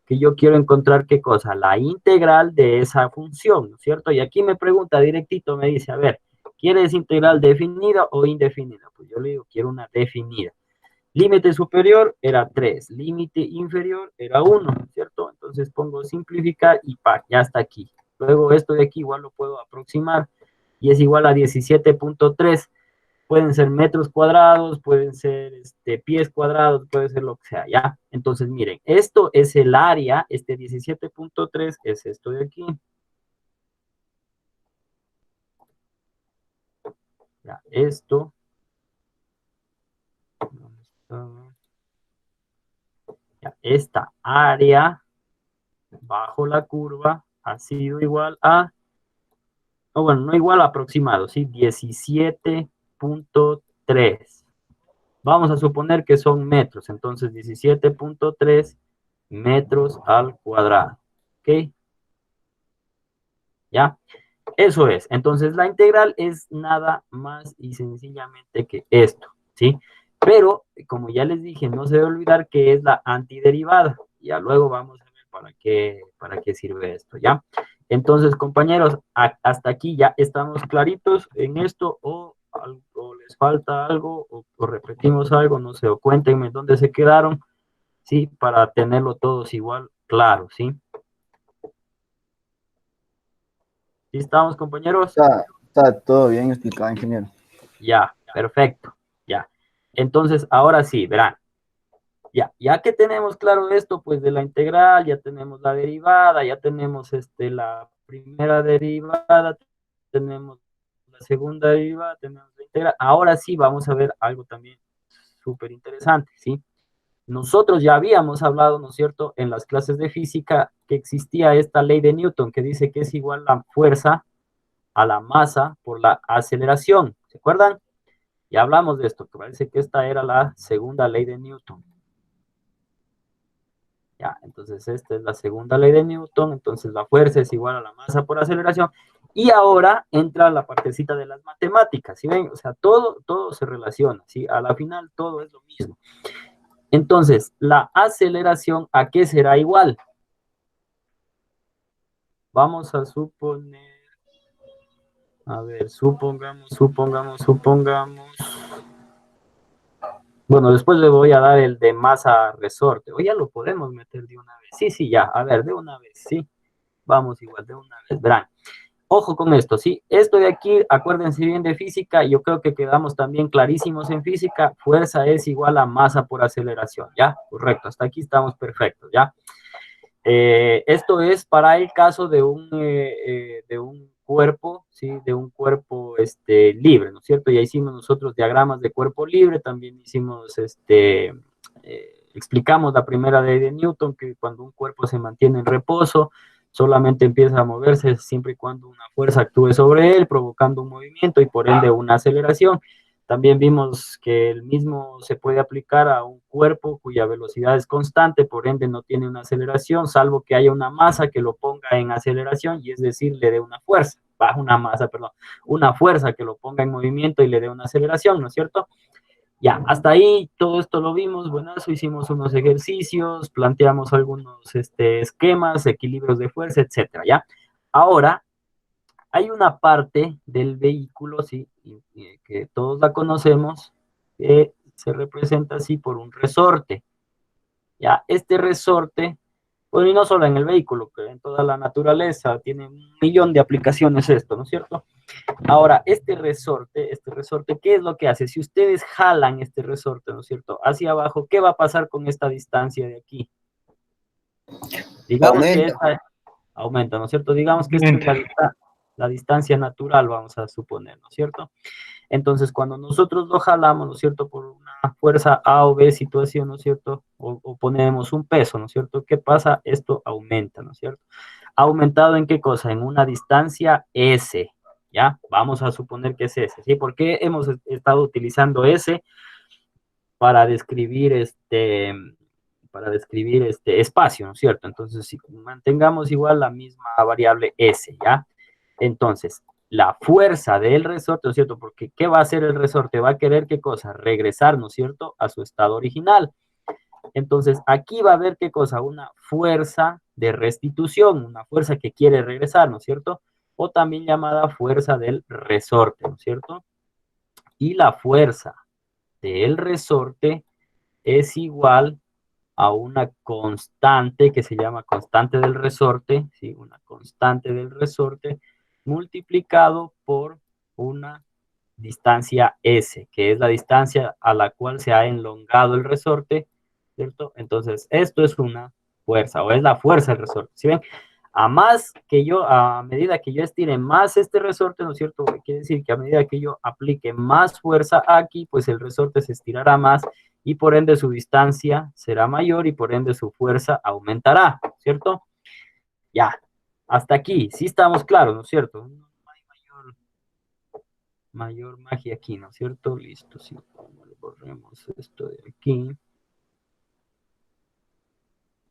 que yo quiero encontrar qué cosa, la integral de esa función, ¿no es cierto? Y aquí me pregunta directito, me dice, a ver, ¿quieres integral definida o indefinida? Pues yo le digo, quiero una definida. Límite superior era 3, límite inferior era 1, ¿cierto? Entonces pongo simplificar y ya está aquí. Luego esto de aquí igual lo puedo aproximar y es igual a 17.3. Pueden ser metros cuadrados, pueden ser pies cuadrados, puede ser lo que sea, ¿ya? Entonces, miren, esto es el área, 17.3 es esto de aquí. Ya, esto. Ya, esta área bajo la curva ha sido igual a, o bueno, no igual, aproximado, ¿sí? 17.3. Vamos a suponer que son metros, entonces 17.3 metros al cuadrado, ¿ok? ¿Ya? Eso es. Entonces, la integral es nada más y sencillamente que esto, ¿sí? Pero, como ya les dije, no se debe olvidar que es la antiderivada. Ya luego vamos a ver para qué sirve esto, ¿ya? Entonces, compañeros, hasta aquí ya estamos claritos en esto o les falta algo o repetimos algo, no sé, o cuéntenme dónde se quedaron, ¿sí? Para tenerlo todos igual claro, ¿sí? ¿Sí estamos, compañeros? Está todo bien explicado, ingeniero. Ya, perfecto, ya. Entonces, ahora sí, verán. Ya que tenemos claro esto, pues de la integral, ya tenemos la derivada, ya tenemos la primera derivada, tenemos la segunda derivada, tenemos la integral. Ahora sí vamos a ver algo también súper interesante, ¿sí? Nosotros ya habíamos hablado, ¿no es cierto?, en las clases de física que existía esta ley de Newton que dice que es igual la fuerza a la masa por la aceleración. ¿Se acuerdan? Ya hablamos de esto, que parece que esta era la segunda ley de Newton. Ya, entonces esta es la segunda ley de Newton, entonces la fuerza es igual a la masa por aceleración. Y ahora entra la partecita de las matemáticas, ¿sí ven? O sea, todo se relaciona, ¿sí? A la final todo es lo mismo. Entonces, la aceleración, ¿a qué será igual? Vamos a suponer, a ver, supongamos. Bueno, después le voy a dar el de masa resorte. O ya lo podemos meter de una vez. Sí, sí, ya. A ver, de una vez, sí. Vamos igual, de una vez. Verán. Ojo con esto, ¿sí? Esto de aquí, acuérdense bien de física, yo creo que quedamos también clarísimos en física, fuerza es igual a masa por aceleración, ¿ya? Correcto, hasta aquí estamos perfectos, ¿ya? Esto es para el caso de un cuerpo, ¿sí? De un cuerpo libre, ¿no es cierto? Ya hicimos nosotros diagramas de cuerpo libre, también hicimos, explicamos la primera ley de Newton, que cuando un cuerpo se mantiene en reposo, solamente empieza a moverse siempre y cuando una fuerza actúe sobre él, provocando un movimiento y por ende una aceleración. También vimos que el mismo se puede aplicar a un cuerpo cuya velocidad es constante, por ende no tiene una aceleración, salvo que haya una masa que lo ponga en aceleración y es decir, le dé una fuerza, una masa, perdón, una fuerza que lo ponga en movimiento y le dé una aceleración, ¿no es cierto? Ya, hasta ahí todo esto lo vimos, buenazo, hicimos unos ejercicios, planteamos algunos esquemas, equilibrios de fuerza, etcétera, ¿ya? Ahora, hay una parte del vehículo, sí, que todos la conocemos, que se representa así por un resorte. Ya, este resorte, bueno, y no solo en el vehículo, que en toda la naturaleza tiene un millón de aplicaciones esto, ¿no es cierto? Ahora, este resorte, ¿qué es lo que hace? Si ustedes jalan este resorte, ¿no es cierto? Hacia abajo, ¿qué va a pasar con esta distancia de aquí? Digamos que Aumenta. esta aumenta, ¿no es cierto? Digamos que esta es la distancia natural, vamos a suponer, ¿no es cierto? Entonces, cuando nosotros lo jalamos, ¿no es cierto? Por una fuerza A o B situación, ¿no es cierto? O ponemos un peso, ¿no es cierto? ¿Qué pasa? Esto aumenta, ¿no es cierto? ¿Ha aumentado en qué cosa? En una distancia S, ¿ya? Vamos a suponer que es S, ¿sí? ¿Por qué hemos estado utilizando S para describir espacio, ¿no es cierto? Entonces, si mantengamos igual la misma variable S, ¿ya? Entonces, la fuerza del resorte, ¿no es cierto? Porque, ¿qué va a hacer el resorte? Va a querer, ¿qué cosa? Regresar, ¿no es cierto? A su estado original. Entonces, aquí va a haber, ¿qué cosa? Una fuerza de restitución, una fuerza que quiere regresar, ¿no es cierto? O también llamada fuerza del resorte, ¿no es cierto? Y la fuerza del resorte es igual a una constante que se llama constante del resorte, ¿sí? Una constante del resorte multiplicado por una distancia S, que es la distancia a la cual se ha elongado el resorte, ¿cierto? Entonces, esto es una fuerza, o es la fuerza del resorte, ¿sí ven? A medida que yo estire más este resorte, ¿no es cierto? Quiere decir que a medida que yo aplique más fuerza aquí, pues el resorte se estirará más y por ende su distancia será mayor y por ende su fuerza aumentará, ¿cierto? Ya, hasta aquí, sí estamos claros, ¿no es cierto? No hay mayor magia aquí, ¿no es cierto? Listo, sí, borremos esto de aquí.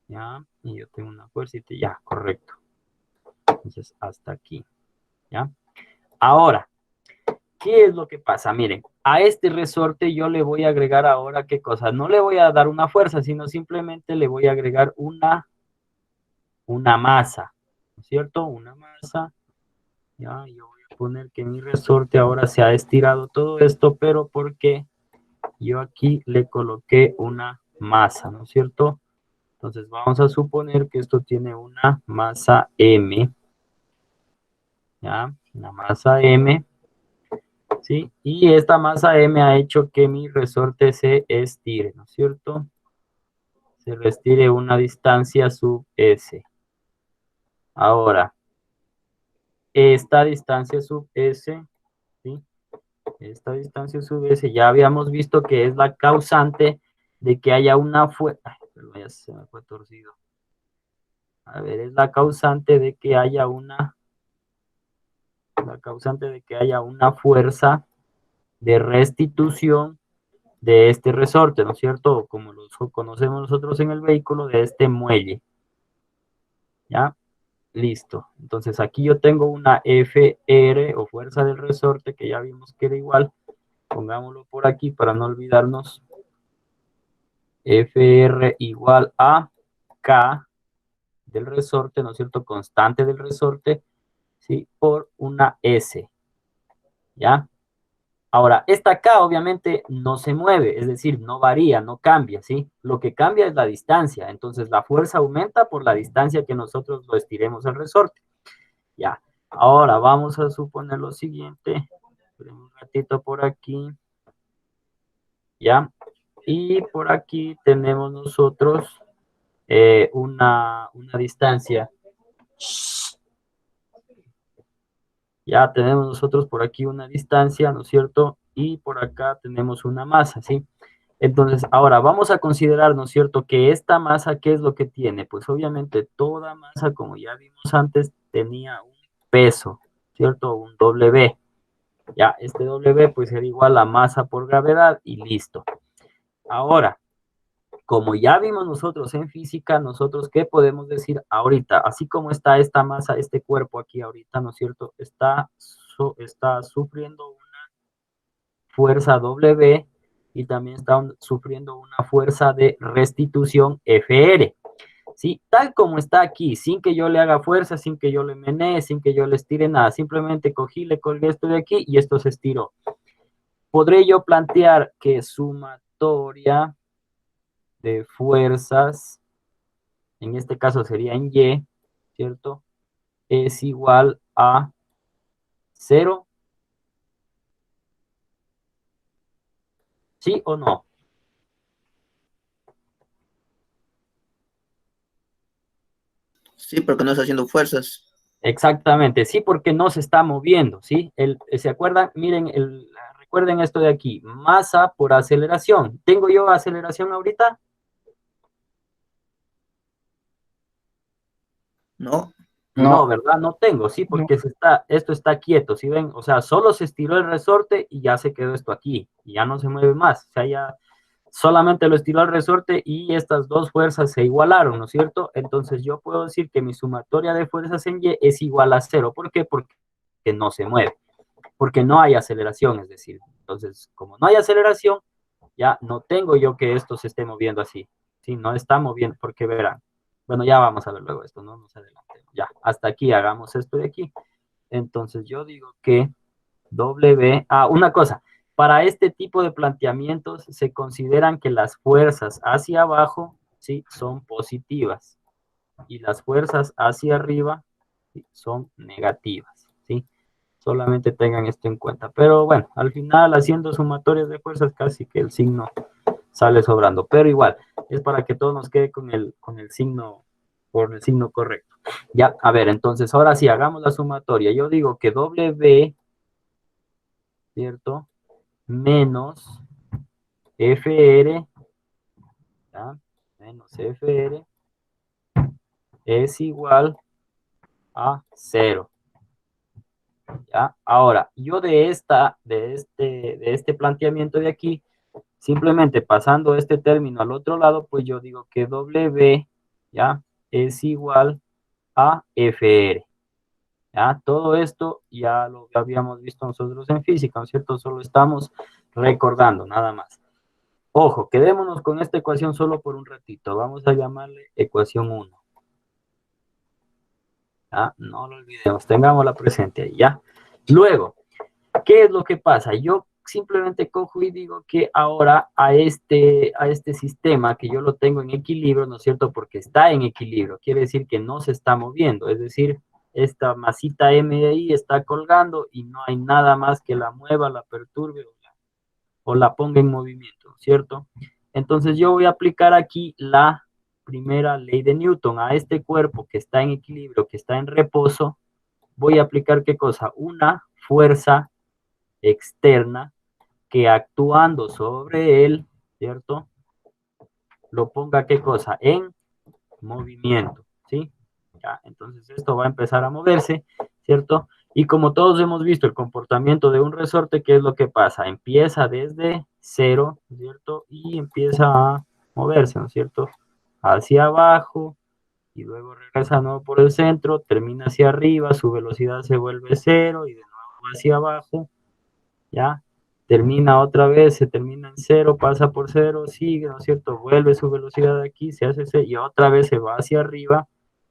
Ya, y yo tengo una fuercita, ya, correcto. Entonces, hasta aquí, ¿ya? Ahora, ¿qué es lo que pasa? Miren, a este resorte yo le voy a agregar ahora, ¿qué cosa? No le voy a dar una fuerza, sino simplemente le voy a agregar una masa, ¿no es cierto? Una masa. Ya, yo voy a poner que mi resorte ahora se ha estirado todo esto, pero porque yo aquí le coloqué una masa, ¿no es cierto? Entonces vamos a suponer que esto tiene una masa M, ¿ya? Una masa M, ¿sí? Y esta masa M ha hecho que mi resorte se estire, ¿no es cierto? Se retire una distancia sub S. Ahora, esta distancia sub S, ¿sí? Esta distancia sub S ya habíamos visto que es la causante de que haya una fuerza. Ya se me fue torcido. A ver, es la causante de que haya una fuerza de restitución de este resorte, ¿no es cierto? Como lo conocemos nosotros en el vehículo, de este muelle. ¿Ya? Listo. Entonces aquí yo tengo una FR o fuerza del resorte que ya vimos que era igual. Pongámoslo por aquí para no olvidarnos. FR igual a K del resorte, ¿no es cierto? Constante del resorte, ¿sí? Por una S. ¿Ya? Ahora, esta acá obviamente no se mueve, es decir, no varía, no cambia, ¿sí? Lo que cambia es la distancia, entonces la fuerza aumenta por la distancia que nosotros lo estiremos el resorte. Ya, ahora vamos a suponer lo siguiente, un ratito por aquí, ya, y por aquí tenemos nosotros una distancia. Ya tenemos nosotros por aquí una distancia, ¿no es cierto? Y por acá tenemos una masa, ¿sí? Entonces, ahora vamos a considerar, ¿no es cierto?, que esta masa, ¿qué es lo que tiene? Pues obviamente toda masa, como ya vimos antes, tenía un peso, ¿cierto? Un W. Ya, este W pues era igual a masa por gravedad y listo. Ahora, como ya vimos nosotros en física, nosotros, ¿qué podemos decir ahorita? Así como está esta masa, este cuerpo aquí ahorita, ¿no es cierto? Está sufriendo una fuerza W y también está sufriendo una fuerza de restitución FR. ¿Sí? Tal como está aquí, sin que yo le haga fuerza, sin que yo le menee, sin que yo le estire nada. Simplemente cogí, le colgué esto de aquí y esto se estiró. Podré yo plantear que sumatoria de fuerzas, en este caso sería en Y, ¿cierto? Es igual a 0. ¿Sí o no? Sí, porque no está haciendo fuerzas. Exactamente, sí, porque no se está moviendo, ¿sí? ¿Se acuerdan? Miren, recuerden esto de aquí, masa por aceleración. ¿Tengo yo aceleración ahorita? No, No, No, ¿verdad? No tengo, sí, No. porque esto está quieto, ¿sí ven? O sea, solo se estiró el resorte y ya se quedó esto aquí, y ya no se mueve más, o sea, ya solamente lo estiró el resorte y estas dos fuerzas se igualaron, ¿no es cierto? Entonces yo puedo decir que mi sumatoria de fuerzas en Y es igual a 0. ¿Por qué? Porque no se mueve, porque no hay aceleración, es decir, entonces, como no hay aceleración, ya no tengo yo que esto se esté moviendo así, ¿sí? No está moviendo, porque verán, bueno, ya vamos a ver luego esto, no nos adelantemos, ya, hasta aquí hagamos esto de aquí. Entonces yo digo que una cosa, para este tipo de planteamientos se consideran que las fuerzas hacia abajo, ¿sí?, son positivas y las fuerzas hacia arriba, ¿sí?, son negativas, ¿sí? Solamente tengan esto en cuenta. Pero bueno, al final haciendo sumatorias de fuerzas casi que el signo sale sobrando. Pero igual, es para que todo nos quede con el signo, por el signo correcto. Ya, a ver, entonces ahora sí, hagamos la sumatoria. Yo digo que W, ¿cierto?, menos FR, ¿ya?, menos FR es igual a 0. ¿Ya? Ahora, yo de este planteamiento de aquí, simplemente pasando este término al otro lado, pues yo digo que W, ¿ya?, es igual a FR. ¿Ya? Todo esto ya lo habíamos visto nosotros en física, ¿no es cierto? Solo estamos recordando, nada más. Ojo, quedémonos con esta ecuación solo por un ratito. Vamos a llamarle ecuación 1. ¿Ya? No lo olvidemos, tengámosla presente ahí, ¿ya? Luego, ¿qué es lo que pasa? Yo simplemente cojo y digo que ahora a este sistema que yo lo tengo en equilibrio, ¿no es cierto? Porque está en equilibrio, quiere decir que no se está moviendo, es decir, esta masita M de ahí está colgando y no hay nada más que la mueva, la perturbe o la ponga en movimiento, ¿no es cierto? Entonces yo voy a aplicar aquí la primera ley de Newton a este cuerpo que está en equilibrio, que está en reposo. Voy a aplicar, ¿qué cosa? Una fuerza externa que actuando sobre él, ¿cierto?, lo ponga, ¿qué cosa? En movimiento, ¿sí? Ya, entonces esto va a empezar a moverse, ¿cierto? Y como todos hemos visto el comportamiento de un resorte, ¿qué es lo que pasa? Empieza desde 0, ¿cierto? Y empieza a moverse, ¿no es cierto?, hacia abajo, y luego regresa de nuevo por el centro, termina hacia arriba, su velocidad se vuelve 0, y de nuevo hacia abajo, ¿ya? Termina otra vez, se termina en 0, pasa por 0, sigue, ¿no es cierto? Vuelve su velocidad aquí, se hace 0, y otra vez se va hacia arriba,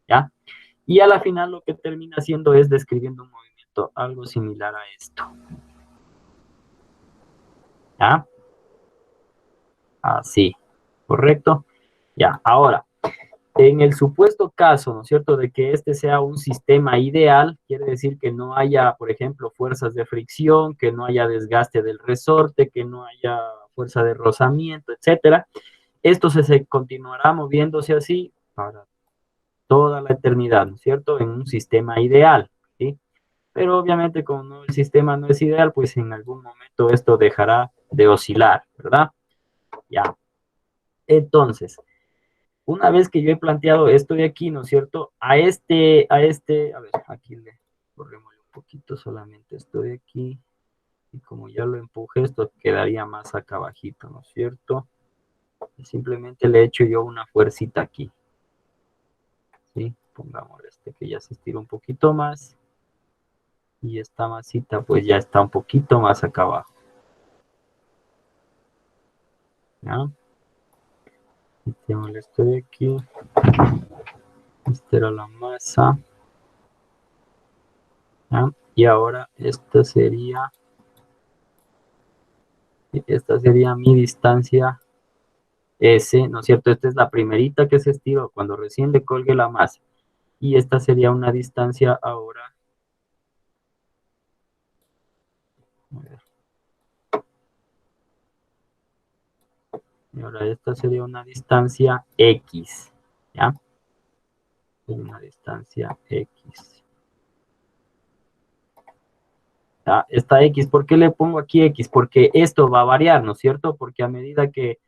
¿ya? Y a la final lo que termina haciendo es describiendo un movimiento algo similar a esto. ¿Ya? Así, ¿correcto? Ya, ahora, en el supuesto caso, ¿no es cierto?, de que este sea un sistema ideal, quiere decir que no haya, por ejemplo, fuerzas de fricción, que no haya desgaste del resorte, que no haya fuerza de rozamiento, etcétera. Esto se continuará moviéndose así para toda la eternidad, ¿no es cierto?, en un sistema ideal, ¿sí? Pero obviamente como el sistema no es ideal, pues en algún momento esto dejará de oscilar, ¿verdad? Ya. Entonces, una vez que yo he planteado esto de aquí, ¿no es cierto? A ver, aquí le corremos un poquito solamente esto de aquí. Y como ya lo empujé, esto quedaría más acá abajito, ¿no es cierto? Y simplemente le echo yo una fuercita aquí. ¿Sí? Pongamos este que ya se estira un poquito más. Y esta masita pues ya está un poquito más acá abajo. ¿Ya? Metémosle esto de aquí. Esta era la masa. ¿Ya? Y ahora esta sería mi distancia S, ¿no es cierto? Esta es la primerita que se estiró cuando recién le colgué la masa. Y esta sería una distancia ahora. A ver. Y ahora esta sería una distancia X, ¿ya? Una distancia X. ¿Ya? Esta X, ¿por qué le pongo aquí X? Porque esto va a variar, ¿no es cierto? Porque a medida que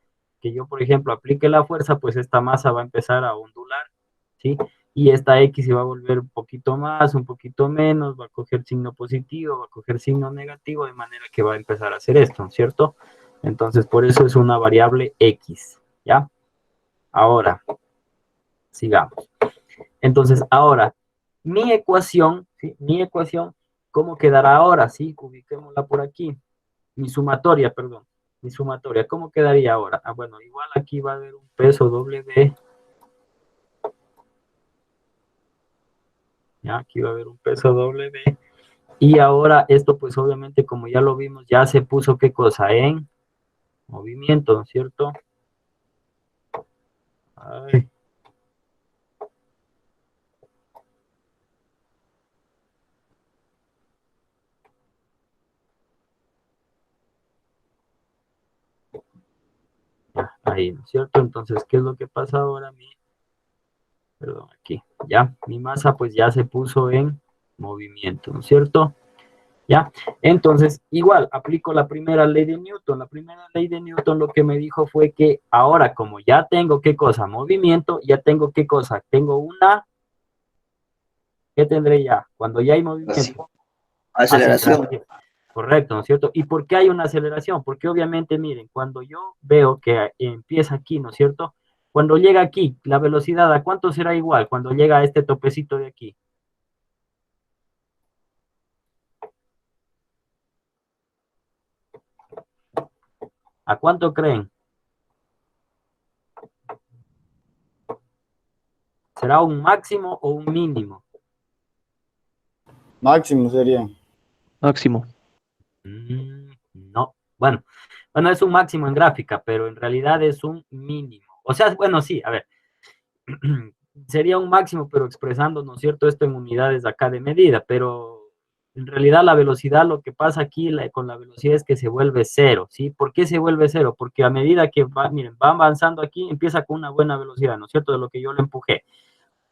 yo, por ejemplo, aplique la fuerza, pues esta masa va a empezar a ondular, ¿sí? Y esta X se va a volver un poquito más, un poquito menos, va a coger signo positivo, va a coger signo negativo, de manera que va a empezar a hacer esto, ¿no es cierto? Entonces, por eso es una variable X, ¿ya? Ahora, sigamos. Entonces, ahora, mi ecuación, ¿sí? Mi ecuación, ¿cómo quedará ahora? ¿Sí? Ubiquémosla por aquí. Mi sumatoria, perdón. Mi sumatoria, ¿cómo quedaría ahora? Ah, bueno, igual aquí va a haber un peso W. Ya, aquí va a haber un peso W. Y ahora esto, pues obviamente, como ya lo vimos, ya se puso, ¿qué cosa? En movimiento, ¿no es cierto? Ay. Ya, ahí, ¿no es cierto? Entonces, ¿qué es lo que pasa ahora? Perdón, aquí, ya, mi masa pues ya se puso en movimiento, ¿no es cierto? ¿Ya? Entonces, igual, aplico la primera ley de Newton. La primera ley de Newton lo que me dijo fue que ahora, como ya tengo, ¿qué cosa? Movimiento, ya tengo, ¿qué cosa? Tengo una, ¿qué tendré ya? Cuando ya hay movimiento, Aceleración. correcto, ¿no es cierto? ¿Y por qué hay una aceleración? Porque obviamente, miren, cuando yo veo que empieza aquí, ¿no es cierto? Cuando llega aquí, la velocidad, ¿a cuánto será igual cuando llega a este topecito de aquí? ¿A cuánto creen? ¿Será un máximo o un mínimo? Máximo sería. Máximo. No. Bueno, es un máximo en gráfica, pero en realidad es un mínimo. O sea, bueno, sí, a ver. Sería un máximo, pero expresando, ¿no es cierto?, esto en unidades acá de medida, pero en realidad la velocidad, lo que pasa aquí con la velocidad es que se vuelve cero, ¿sí? ¿Por qué se vuelve cero? Porque a medida que va, miren, va avanzando aquí, empieza con una buena velocidad, ¿no es cierto?, de lo que yo le empujé.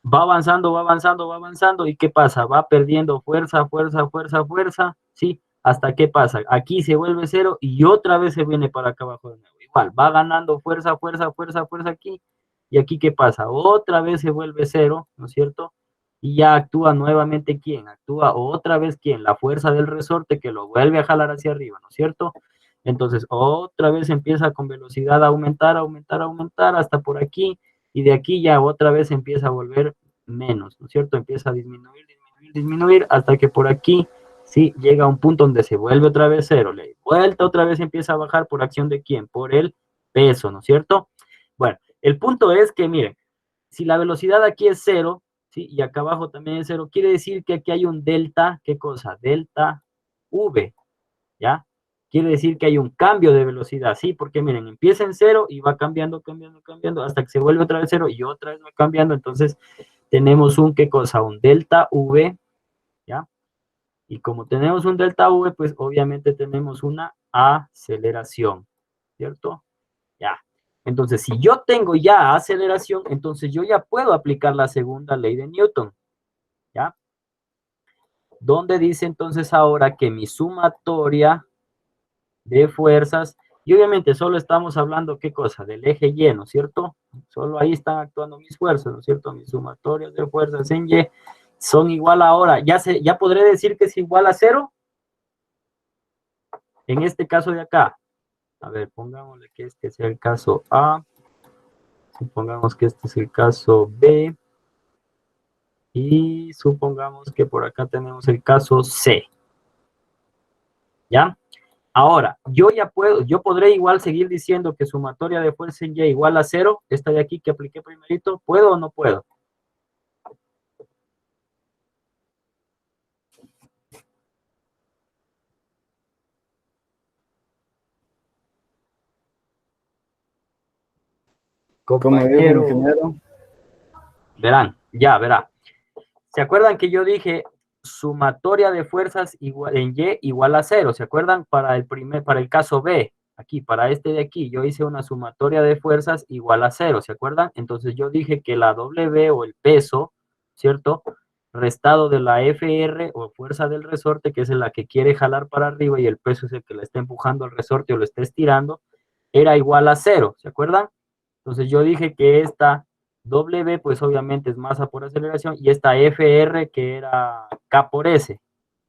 Va avanzando, va avanzando, va avanzando, ¿y qué pasa? Va perdiendo fuerza, fuerza, fuerza, fuerza, ¿sí? ¿Hasta qué pasa? Aquí se vuelve cero y otra vez se viene para acá abajo de nuevo. Igual, va ganando fuerza, fuerza, fuerza, fuerza aquí. ¿Y aquí qué pasa? Otra vez se vuelve cero, ¿no es cierto? Y ya actúa nuevamente ¿quién? Actúa otra vez ¿quién? La fuerza del resorte que lo vuelve a jalar hacia arriba, ¿no es cierto? Entonces, otra vez empieza con velocidad a aumentar, aumentar, aumentar hasta por aquí y de aquí ya otra vez empieza a volver menos, ¿no es cierto? Empieza a disminuir, disminuir, disminuir, hasta que por aquí, sí, llega a un punto donde se vuelve otra vez cero, le vuelta otra vez empieza a bajar por acción de quién, por el peso, ¿no es cierto? Bueno, el punto es que, miren, si la velocidad aquí es cero, ¿sí? Y acá abajo también es cero, quiere decir que aquí hay un delta, ¿qué cosa? Delta V, ¿ya? quiere decir que hay un cambio de velocidad, ¿sí? Porque miren, empieza en 0 y va cambiando, hasta que se vuelve otra vez 0 y otra vez va cambiando. Entonces, tenemos un, ¿qué cosa? Un delta V, ¿ya? Y como tenemos un delta V, pues obviamente tenemos una aceleración, ¿cierto? Ya. Entonces, si yo tengo ya aceleración, entonces yo ya puedo aplicar la segunda ley de Newton, ¿ya? Donde dice entonces ahora que mi sumatoria de fuerzas, y obviamente solo estamos hablando, ¿qué cosa? Del eje Y, ¿no es cierto? Solo ahí están actuando mis fuerzas, ¿no es cierto? Mis sumatorias de fuerzas en Y son igual ahora, ¿ya podré decir que es igual a 0? En este caso de acá, a ver, pongámosle que este sea el caso A, supongamos que este es el caso B, y supongamos que por acá tenemos el caso C, ¿ya? Ahora, yo podré igual seguir diciendo que sumatoria de fuerza en Y igual a 0, esta de aquí que apliqué primerito, ¿puedo o no puedo? ¿Cómo dijo, Compañero, ingeniero? verá. ¿Se acuerdan que yo dije sumatoria de fuerzas en Y igual a 0? ¿Se acuerdan? Para el caso B, aquí, para este de aquí, yo hice una sumatoria de fuerzas igual a 0, ¿se acuerdan? Entonces yo dije que la W o el peso, ¿cierto? Restado de la FR o fuerza del resorte, que es la que quiere jalar para arriba y el peso es el que le está empujando al resorte o lo está estirando, era igual a 0, ¿se acuerdan? Entonces yo dije que esta W, pues obviamente es masa por aceleración, y esta FR que era K por S,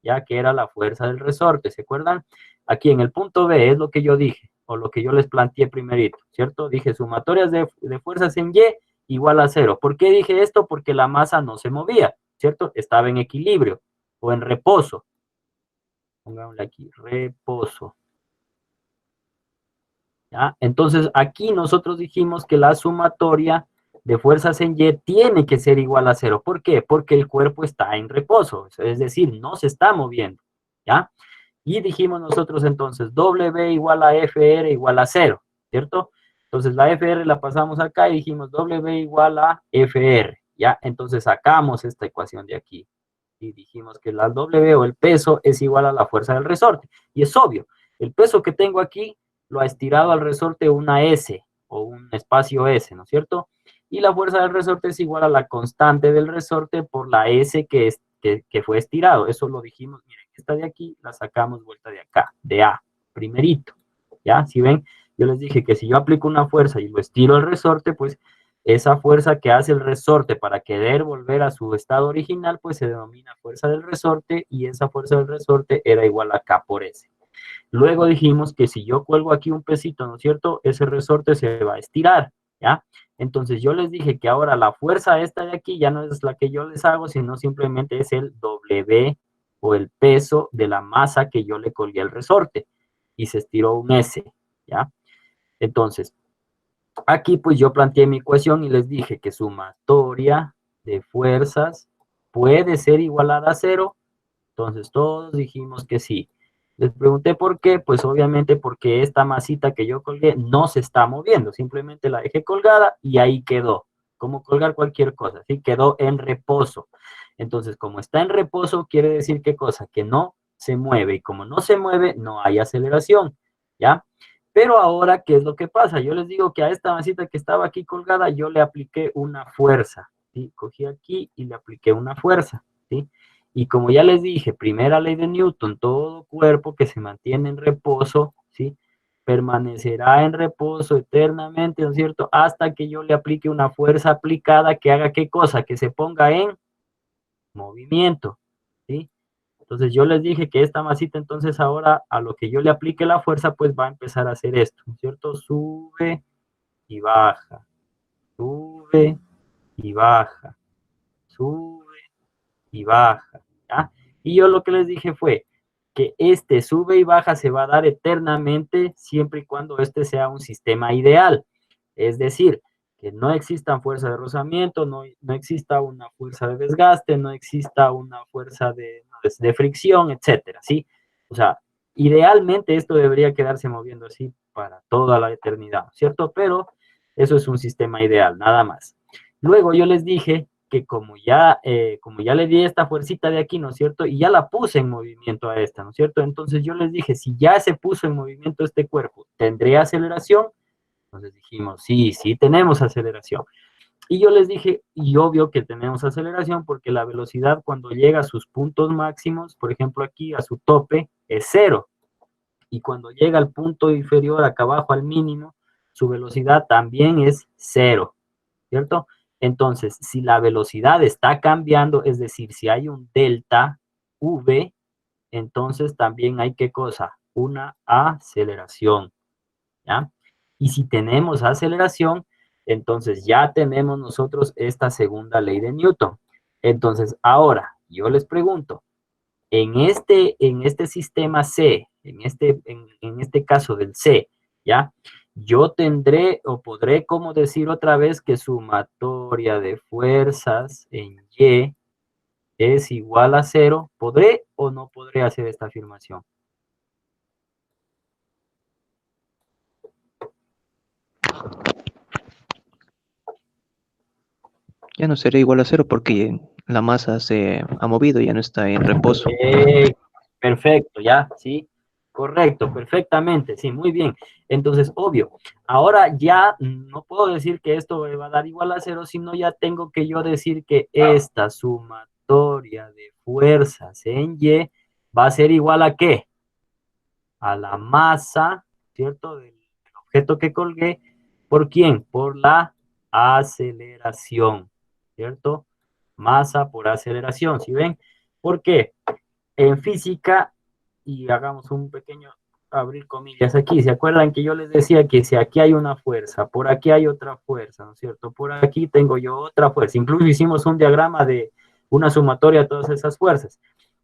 ya que era la fuerza del resorte, ¿se acuerdan? Aquí en el punto B es lo que yo dije, o lo que yo les planteé primerito, ¿cierto? Dije sumatorias de fuerzas en Y igual a 0. ¿Por qué dije esto? Porque la masa no se movía, ¿cierto? Estaba en equilibrio o en reposo. Pongámosle aquí, reposo. ¿Ya? Entonces aquí nosotros dijimos que la sumatoria de fuerzas en Y tiene que ser igual a 0. ¿Por qué? Porque el cuerpo está en reposo, es decir, no se está moviendo, ¿ya? Y dijimos nosotros entonces, W igual a FR igual a 0, ¿cierto? Entonces la FR la pasamos acá y dijimos W igual a FR, ¿ya? Entonces sacamos esta ecuación de aquí y dijimos que la W o el peso es igual a la fuerza del resorte. Y es obvio, el peso que tengo aquí lo ha estirado al resorte una S o un espacio S, ¿no es cierto? Y la fuerza del resorte es igual a la constante del resorte por la S que fue estirado. Eso lo dijimos, miren, esta de aquí la sacamos vuelta de acá, de A, primerito. ¿Ya? Si ven, yo les dije que si yo aplico una fuerza y lo estiro al resorte, pues esa fuerza que hace el resorte para querer volver a su estado original, pues se denomina fuerza del resorte, y esa fuerza del resorte era igual a K por S. Luego dijimos que si yo cuelgo aquí un pesito, ¿no es cierto? Ese resorte se va a estirar, ¿ya? Entonces yo les dije que ahora la fuerza esta de aquí ya no es la que yo les hago, sino simplemente es el W o el peso de la masa que yo le colgué al resorte y se estiró un S, ¿ya? Entonces, aquí pues yo planteé mi ecuación y les dije que sumatoria de fuerzas puede ser igualada a 0. Entonces todos dijimos que sí. Les pregunté por qué, pues obviamente porque esta masita que yo colgué no se está moviendo, simplemente la dejé colgada y ahí quedó, como colgar cualquier cosa, ¿sí? Quedó en reposo. Entonces, como está en reposo, quiere decir ¿qué cosa? Que no se mueve, y como no se mueve, no hay aceleración, ¿ya? Pero ahora, ¿qué es lo que pasa? Yo les digo que a esta masita que estaba aquí colgada, yo le apliqué una fuerza, ¿sí? Cogí aquí y le apliqué una fuerza, ¿sí? Y como ya les dije, primera ley de Newton, todo cuerpo que se mantiene en reposo, ¿sí? Permanecerá en reposo eternamente, ¿no es cierto? Hasta que yo le aplique una fuerza aplicada que haga ¿qué cosa? Que se ponga en movimiento, ¿sí? Entonces yo les dije que esta masita entonces ahora a lo que yo le aplique la fuerza pues va a empezar a hacer esto, ¿no es cierto? Sube y baja, sube y baja, sube y baja, ¿ya? Y yo lo que les dije fue que este sube y baja se va a dar eternamente siempre y cuando este sea un sistema ideal. Es decir, que no existan fuerzas de rozamiento, no exista una fuerza de desgaste, no exista una fuerza de fricción, etcétera, ¿sí? O sea, Idealmente esto debería quedarse moviendo así para toda la eternidad, ¿cierto? Pero eso es un sistema ideal, nada más. Luego yo les dije que como ya le di esta fuercita de aquí, ¿no es cierto? Y ya la puse en movimiento a esta, ¿no es cierto? Entonces yo les dije, si ya se puso en movimiento este cuerpo, ¿tendría aceleración? Entonces dijimos, sí, sí tenemos aceleración. Y yo les dije, y obvio que tenemos aceleración porque la velocidad cuando llega a sus puntos máximos, por ejemplo aquí a su tope, es 0. Y cuando llega al punto inferior, acá abajo al mínimo, su velocidad también es 0, ¿cierto? Entonces, si la velocidad está cambiando, es decir, si hay un delta V, entonces también hay, ¿qué cosa? Una aceleración, ¿ya? Y si tenemos aceleración, entonces ya tenemos nosotros esta segunda ley de Newton. Entonces, ahora, yo les pregunto, en este sistema C, en este caso del C, ¿ya? Yo tendré o podré como decir otra vez que sumatoria de fuerzas en Y es igual a 0. ¿Podré o no podré hacer esta afirmación? Ya no sería igual a cero porque la masa se ha movido, ya no está en reposo. Perfecto, ya, sí, correcto, perfectamente, sí, muy bien. Entonces, obvio, ahora ya no puedo decir que esto me va a dar igual a 0, sino ya tengo que yo decir que esta sumatoria de fuerzas en Y va a ser igual a ¿qué? A la masa, ¿cierto? Del objeto que colgué. ¿Por quién? Por la aceleración, ¿cierto? Masa por aceleración, ¿sí ven? ¿Por qué? En física, y hagamos un pequeño abrir comillas aquí, ¿se acuerdan que yo les decía que si aquí hay una fuerza, por aquí hay otra fuerza, ¿no es cierto? Por aquí tengo yo otra fuerza, incluso hicimos un diagrama de una sumatoria de todas esas fuerzas.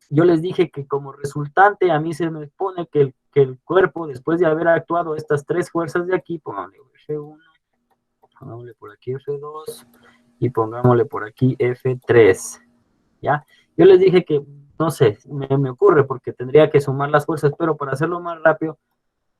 Yo les dije que como resultante a mí se me pone que el cuerpo, después de haber actuado estas tres fuerzas de aquí, pongámosle F1, pongámosle por aquí F2 y pongámosle por aquí F3, ¿ya? Yo les dije que, no sé, me ocurre porque tendría que sumar las fuerzas, pero para hacerlo más rápido,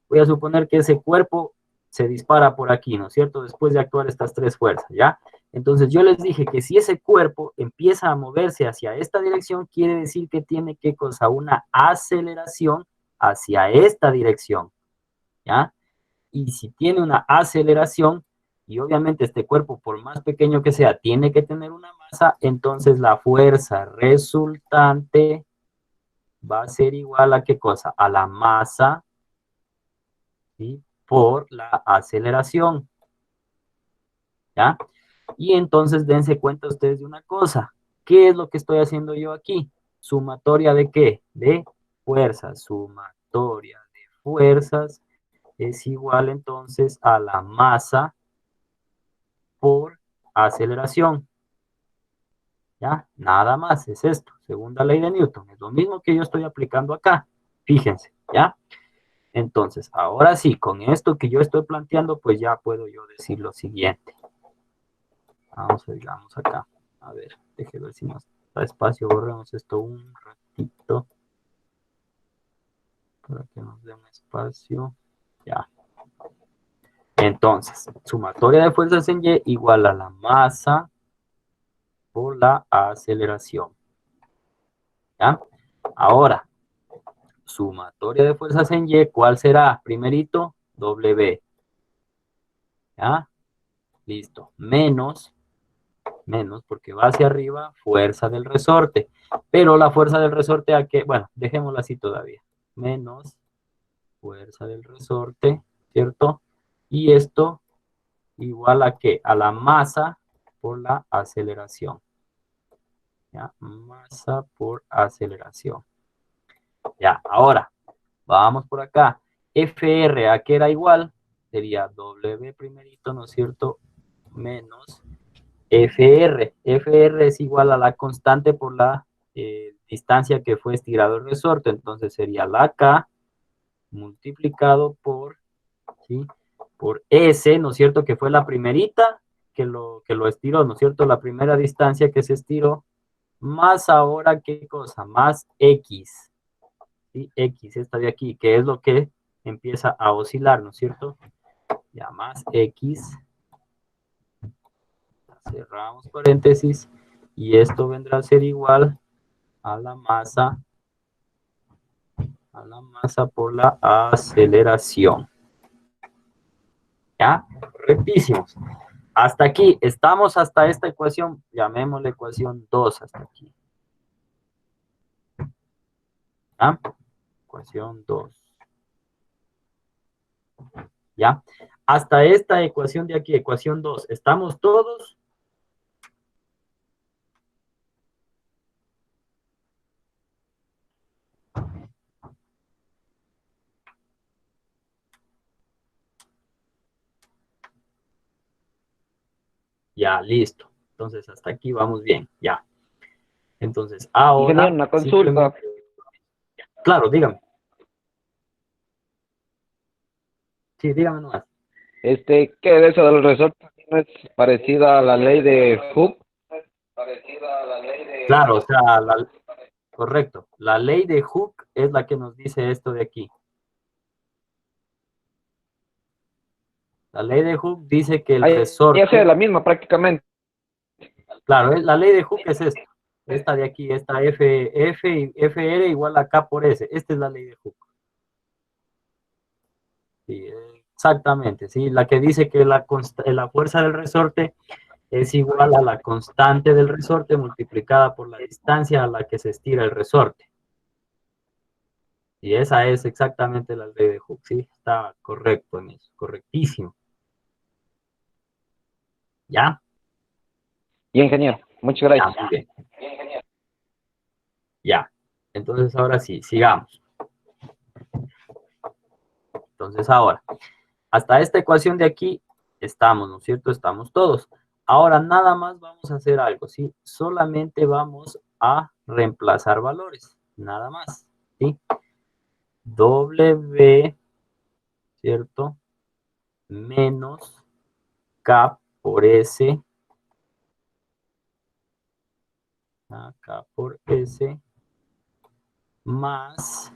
voy a suponer que ese cuerpo se dispara por aquí, ¿no es cierto? Después de actuar estas tres fuerzas, ¿ya? Entonces yo les dije que si ese cuerpo empieza a moverse hacia esta dirección, quiere decir que tiene, ¿qué cosa? Una aceleración hacia esta dirección, ¿ya? Y si tiene una aceleración, y obviamente este cuerpo, por más pequeño que sea, tiene que tener una masa, entonces la fuerza resultante va a ser igual a ¿qué cosa? A la masa, ¿sí? Por la aceleración, ¿ya? Y entonces dense cuenta ustedes de una cosa. ¿Qué es lo que estoy haciendo yo aquí? ¿Sumatoria de qué? De fuerzas. Sumatoria de fuerzas es igual entonces a la masa por aceleración. ¿Ya? Nada más es esto. Segunda ley de Newton. Es lo mismo que yo estoy aplicando acá. Fíjense, ¿ya? Entonces, ahora sí, con esto que yo estoy planteando, pues ya puedo yo decir lo siguiente. Vamos a digamos acá. A ver, déjeme ver si nos da espacio. Borremos esto un ratito. Para que nos dé un espacio. Ya. Entonces, sumatoria de fuerzas en Y igual a la masa por la aceleración. ¿Ya? Ahora, sumatoria de fuerzas en Y, ¿cuál será? Primerito, W. ¿Ya? Listo. Menos, porque va hacia arriba, fuerza del resorte. Pero la fuerza del resorte, ¿a qué? Bueno, dejémosla así todavía. Menos fuerza del resorte, ¿cierto? Y esto igual a ¿qué? A la masa por la aceleración. ¿Ya? Masa por aceleración. Ya, ahora, vamos por acá. FR, ¿a qué era igual? Sería W primerito, ¿no es cierto? Menos FR. FR es igual a la constante por la distancia que fue estirado el resorte. Entonces sería la K multiplicado por, ¿sí? Por S, ¿no es cierto? Que fue la primerita que lo estiró, ¿no es cierto? La primera distancia que se estiró. Más ahora, ¿qué cosa? Más X. ¿sí? X, esta de aquí, que es lo que empieza a oscilar, ¿no es cierto? Ya más X, cerramos paréntesis, y esto vendrá a ser igual a la masa por la aceleración. ¿Ya? Correctísimos. Hasta aquí, estamos hasta esta ecuación, llamémosle ecuación 2 hasta aquí. ¿Ya? Ecuación 2. ¿Ya? Hasta esta ecuación de aquí, ecuación 2, ¿estamos todos? Ya, listo. Entonces, hasta aquí vamos bien, ya. Entonces, ahora... Ingeniero, una consulta. Claro, dígame. Sí, dígame nomás. ¿Qué de eso del resorte no es parecida a la ley de Hooke? Claro, o sea, correcto. La ley de Hooke es la que nos dice esto de aquí. La ley de Hooke dice que el Ahí resorte... ya sea la misma prácticamente. Claro, la ley de Hooke es esta. Esta de aquí, esta F y FR igual a K por S. Esta es la ley de Hooke. Sí, exactamente, sí. La que dice que la fuerza del resorte es igual a la constante del resorte multiplicada por la distancia a la que se estira el resorte. Y esa es exactamente la ley de Hooke, sí, está correcto en eso, correctísimo. ¿Ya? Y ingeniero, muchas Ya, gracias. muy bien. Ya. Entonces ahora sí, sigamos. Entonces ahora, hasta esta ecuación de aquí estamos, ¿no es cierto? Estamos todos. Ahora nada más vamos a hacer algo, ¿sí? Solamente vamos a reemplazar valores, nada más, ¿sí? W, ¿cierto? Menos K por S, K por S, más,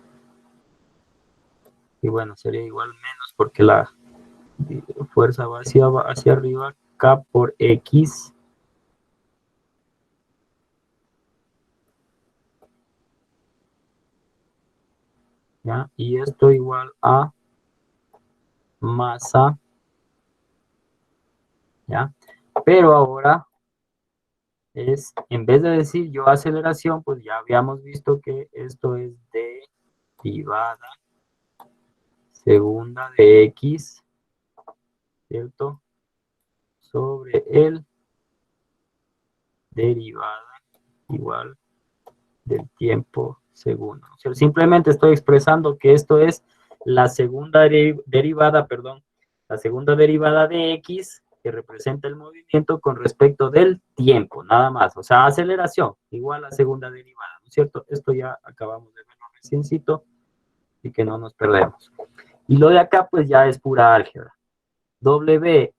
y bueno, sería igual menos porque la fuerza va hacia arriba, K por X, ¿ya? Y esto igual a masa, ¿ya? Pero ahora es, en vez de decir yo aceleración, pues ya habíamos visto que esto es derivada segunda de X, ¿cierto? Sobre el derivada igual del tiempo segundo. O sea, simplemente estoy expresando que esto es la segunda derivada, perdón, la segunda derivada de X que representa el movimiento con respecto del tiempo, nada más. O sea, aceleración igual a segunda derivada, ¿no es cierto? Esto ya acabamos de verlo reciencito y que no nos perdemos. Y lo de acá pues ya es pura álgebra. W,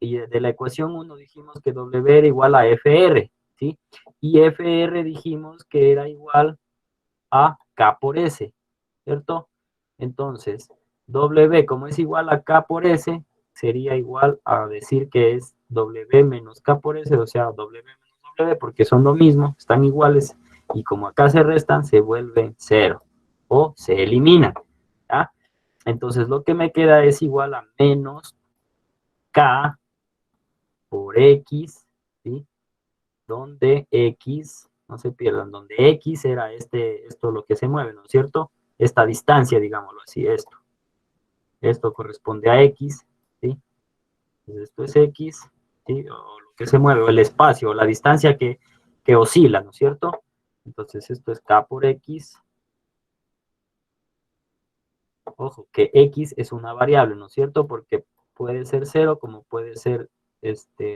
y de la ecuación 1 dijimos que W era igual a FR, ¿sí? Y FR dijimos que era igual a K por S, ¿cierto? Entonces, W como es igual a K por S, sería igual a decir que es W menos K por S, o sea, W menos W, porque son lo mismo, están iguales, y como acá se restan, se vuelven cero, o se eliminan, ¿ya? Entonces, lo que me queda es igual a menos K por X, ¿sí? Donde X, no se pierdan, donde X era esto lo que se mueve, ¿no es cierto? Esta distancia, digámoslo así, esto. Esto corresponde a X, ¿sí? Entonces esto es X, ¿sí? O lo que se mueve, o el espacio, o la distancia que oscila, ¿no es cierto? Entonces esto es K por X. Ojo, que X es una variable, ¿no es cierto? Porque puede ser 0 como puede ser,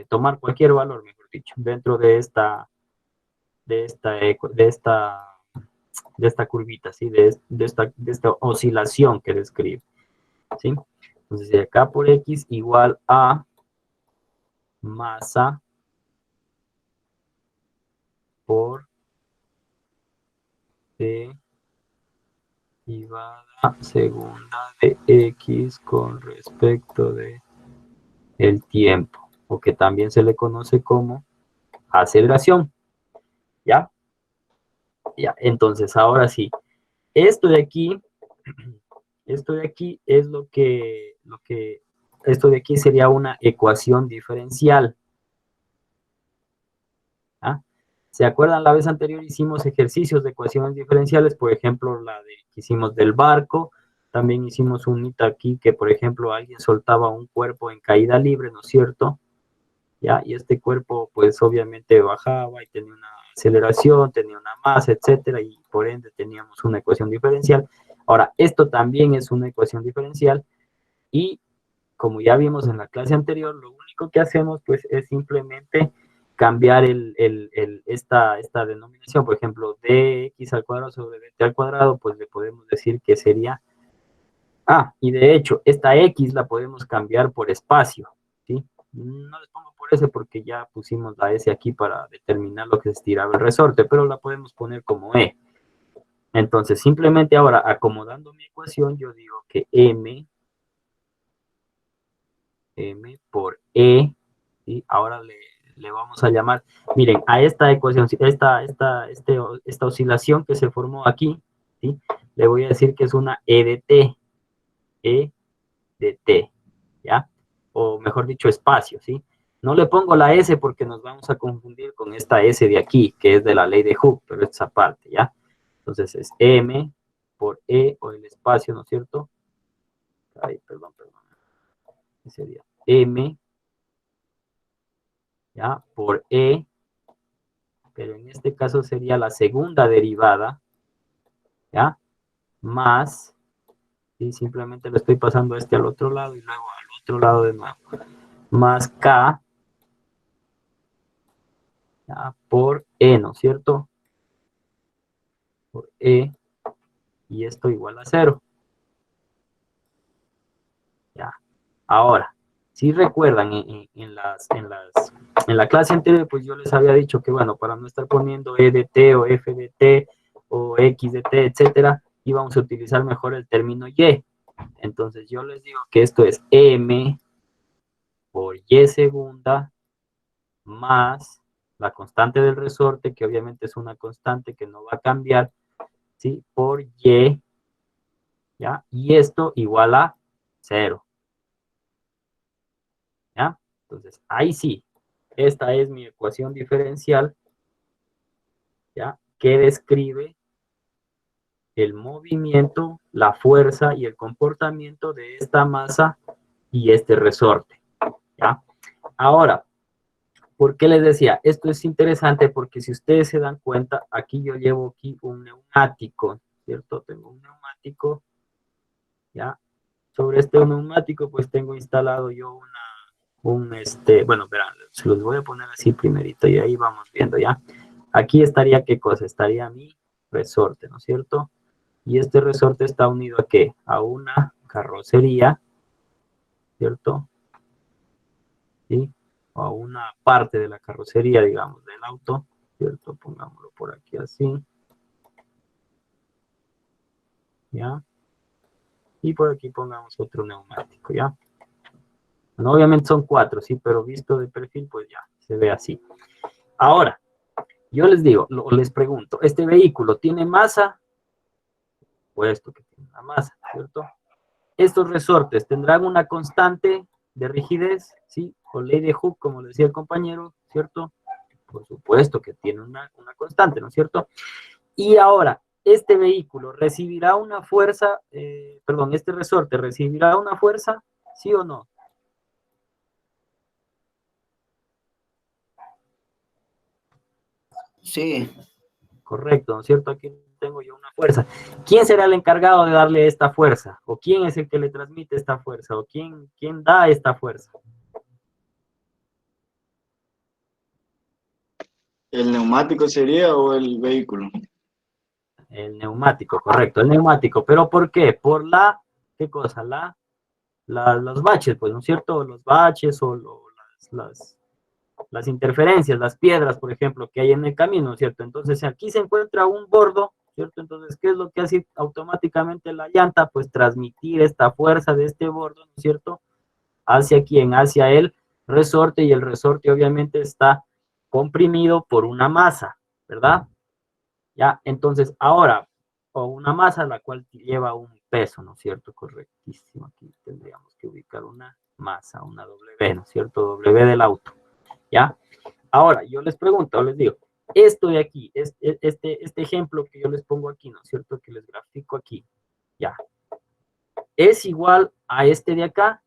tomar cualquier valor, mejor dicho, dentro de esta curvita, ¿sí? De esta oscilación que describe, ¿sí? Entonces, de acá por X igual a masa por derivada segunda de X con respecto de el tiempo, o que también se le conoce como aceleración. ¿Ya? Ya, entonces ahora sí, esto de aquí es esto de aquí sería una ecuación diferencial. ¿Ah? ¿Se acuerdan? La vez anterior hicimos ejercicios de ecuaciones diferenciales, por ejemplo, que hicimos del barco, también hicimos un hito aquí que, por ejemplo, alguien soltaba un cuerpo en caída libre, ¿no es cierto? ¿Ya? Y este cuerpo, pues, obviamente bajaba y tenía una aceleración, tenía una masa, etcétera, y por ende teníamos una ecuación diferencial. Ahora, esto también es una ecuación diferencial y, como ya vimos en la clase anterior, lo único que hacemos, pues, es simplemente cambiar esta denominación. Por ejemplo, dx al cuadrado sobre dt al cuadrado, pues le podemos decir que sería... Ah, y de hecho, esta x la podemos cambiar por espacio, ¿sí? No les pongo por S porque ya pusimos la S aquí para determinar lo que se estiraba el resorte, pero la podemos poner como E. Entonces, simplemente ahora, acomodando mi ecuación, yo digo que M por E, ¿sí? Ahora le vamos a llamar, miren, a esta ecuación, esta oscilación que se formó aquí, ¿sí? Le voy a decir que es una E de T, ¿ya? O mejor dicho, espacio, ¿sí? No le pongo la S porque nos vamos a confundir con esta S de aquí, que es de la ley de Hooke, pero es esa parte, ¿ya? Entonces es M por E, o el espacio, ¿no es cierto? Ay, perdón. Sería M, ¿ya? Por E, pero en este caso sería la segunda derivada, ¿ya? Más, y simplemente lo estoy pasando al otro lado y luego al otro lado de nuevo, más K, ¿ya? Por E, ¿no es cierto? Por E, y esto igual a 0. ¿Ya? Ahora, si recuerdan, en la clase anterior, pues yo les había dicho que, bueno, para no estar poniendo E de T o F de T o X de T, etcétera, íbamos a utilizar mejor el término Y. Entonces yo les digo que esto es M por Y segunda más la constante del resorte, que obviamente es una constante que no va a cambiar, ¿sí? Por Y, ¿ya? Y esto igual a 0. ¿Ya? Entonces, ahí sí, esta es mi ecuación diferencial, ¿ya? Que describe el movimiento, la fuerza y el comportamiento de esta masa y este resorte, ¿ya? Ahora, ¿por qué les decía? Esto es interesante porque si ustedes se dan cuenta, aquí yo llevo aquí un neumático, ¿cierto? Tengo un neumático, ¿ya? Sobre este neumático, pues tengo instalado yo bueno, verán, se los voy a poner así primerito y ahí vamos viendo, ¿ya? Aquí estaría, ¿qué cosa? Estaría mi resorte, ¿no es cierto? Y este resorte está unido ¿a qué? A una carrocería, ¿cierto? ¿Sí? O a una parte de la carrocería, digamos, del auto, ¿cierto? Pongámoslo por aquí así. ¿Ya? Y por aquí pongamos otro neumático, ¿ya? Bueno, obviamente son 4, ¿sí? Pero visto de perfil, pues ya, se ve así. Ahora, yo les digo, les pregunto, ¿este vehículo tiene masa? Puesto que tiene una masa, ¿cierto? Estos resortes tendrán una constante de rigidez, ¿sí? O ley de Hooke, como decía el compañero, ¿cierto? Por supuesto que tiene una constante, ¿no es cierto? Y ahora, este vehículo recibirá una fuerza, este resorte recibirá una fuerza, ¿sí o no? Sí, Correcto, ¿no es cierto? Aquí tengo yo una fuerza. ¿Quién será el encargado de darle esta fuerza? ¿O quién es el que le transmite esta fuerza? ¿O quién da esta fuerza? ¿El neumático sería o el vehículo? El neumático, correcto, el neumático. ¿Pero por qué? Por ¿qué cosa? Los baches, pues, ¿no es cierto? Los baches o las interferencias, las piedras, por ejemplo, que hay en el camino, ¿no es cierto? Entonces, aquí se encuentra un bordo, ¿cierto? Entonces, ¿qué es lo que hace automáticamente la llanta? Pues transmitir esta fuerza de este bordo, ¿no es cierto? ¿Hacia quién? Hacia el resorte, y el resorte obviamente está comprimido por una masa, ¿verdad? Ya, entonces ahora, o una masa la cual lleva un peso, ¿no es cierto? Correctísimo, aquí tendríamos que ubicar una masa, una W, ¿no es cierto? W del auto, ¿ya? Ahora, yo les pregunto, les digo, esto de aquí, este ejemplo que yo les pongo aquí, ¿no es cierto? Que les grafico aquí, ya. ¿Es igual a este de acá?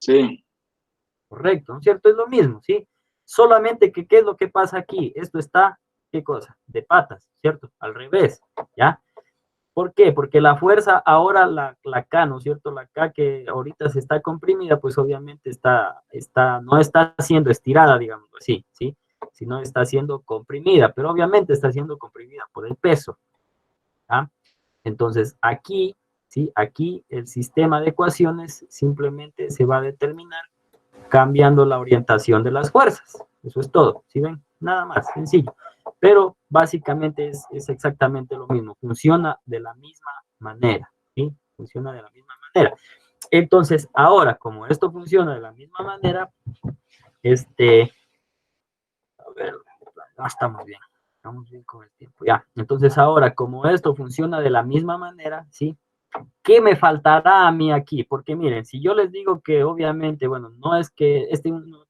Sí, Correcto, ¿no es cierto? Es lo mismo, ¿sí? Solamente que, ¿qué es lo que pasa aquí? Esto está, ¿qué cosa? De patas, ¿cierto? Al revés, ¿ya? ¿Por qué? Porque la fuerza ahora, la K, ¿no es cierto? La K que ahorita se está comprimida, pues obviamente no está siendo estirada, digamos así, ¿sí? Sino está siendo comprimida, pero obviamente está siendo comprimida por el peso, ¿ah? Entonces, aquí, ¿sí? Aquí el sistema de ecuaciones simplemente se va a determinar cambiando la orientación de las fuerzas. Eso es todo, ¿sí ven? Nada más, sencillo. Pero básicamente es exactamente lo mismo, funciona de la misma manera, ¿sí? Funciona de la misma manera. Entonces, ahora, como esto funciona de la misma manera, a ver, no estamos bien con el tiempo, ya. Entonces, ahora, como esto funciona de la misma manera, ¿sí? ¿Qué me faltará a mí aquí? Porque miren, si yo les digo que obviamente, bueno, no es que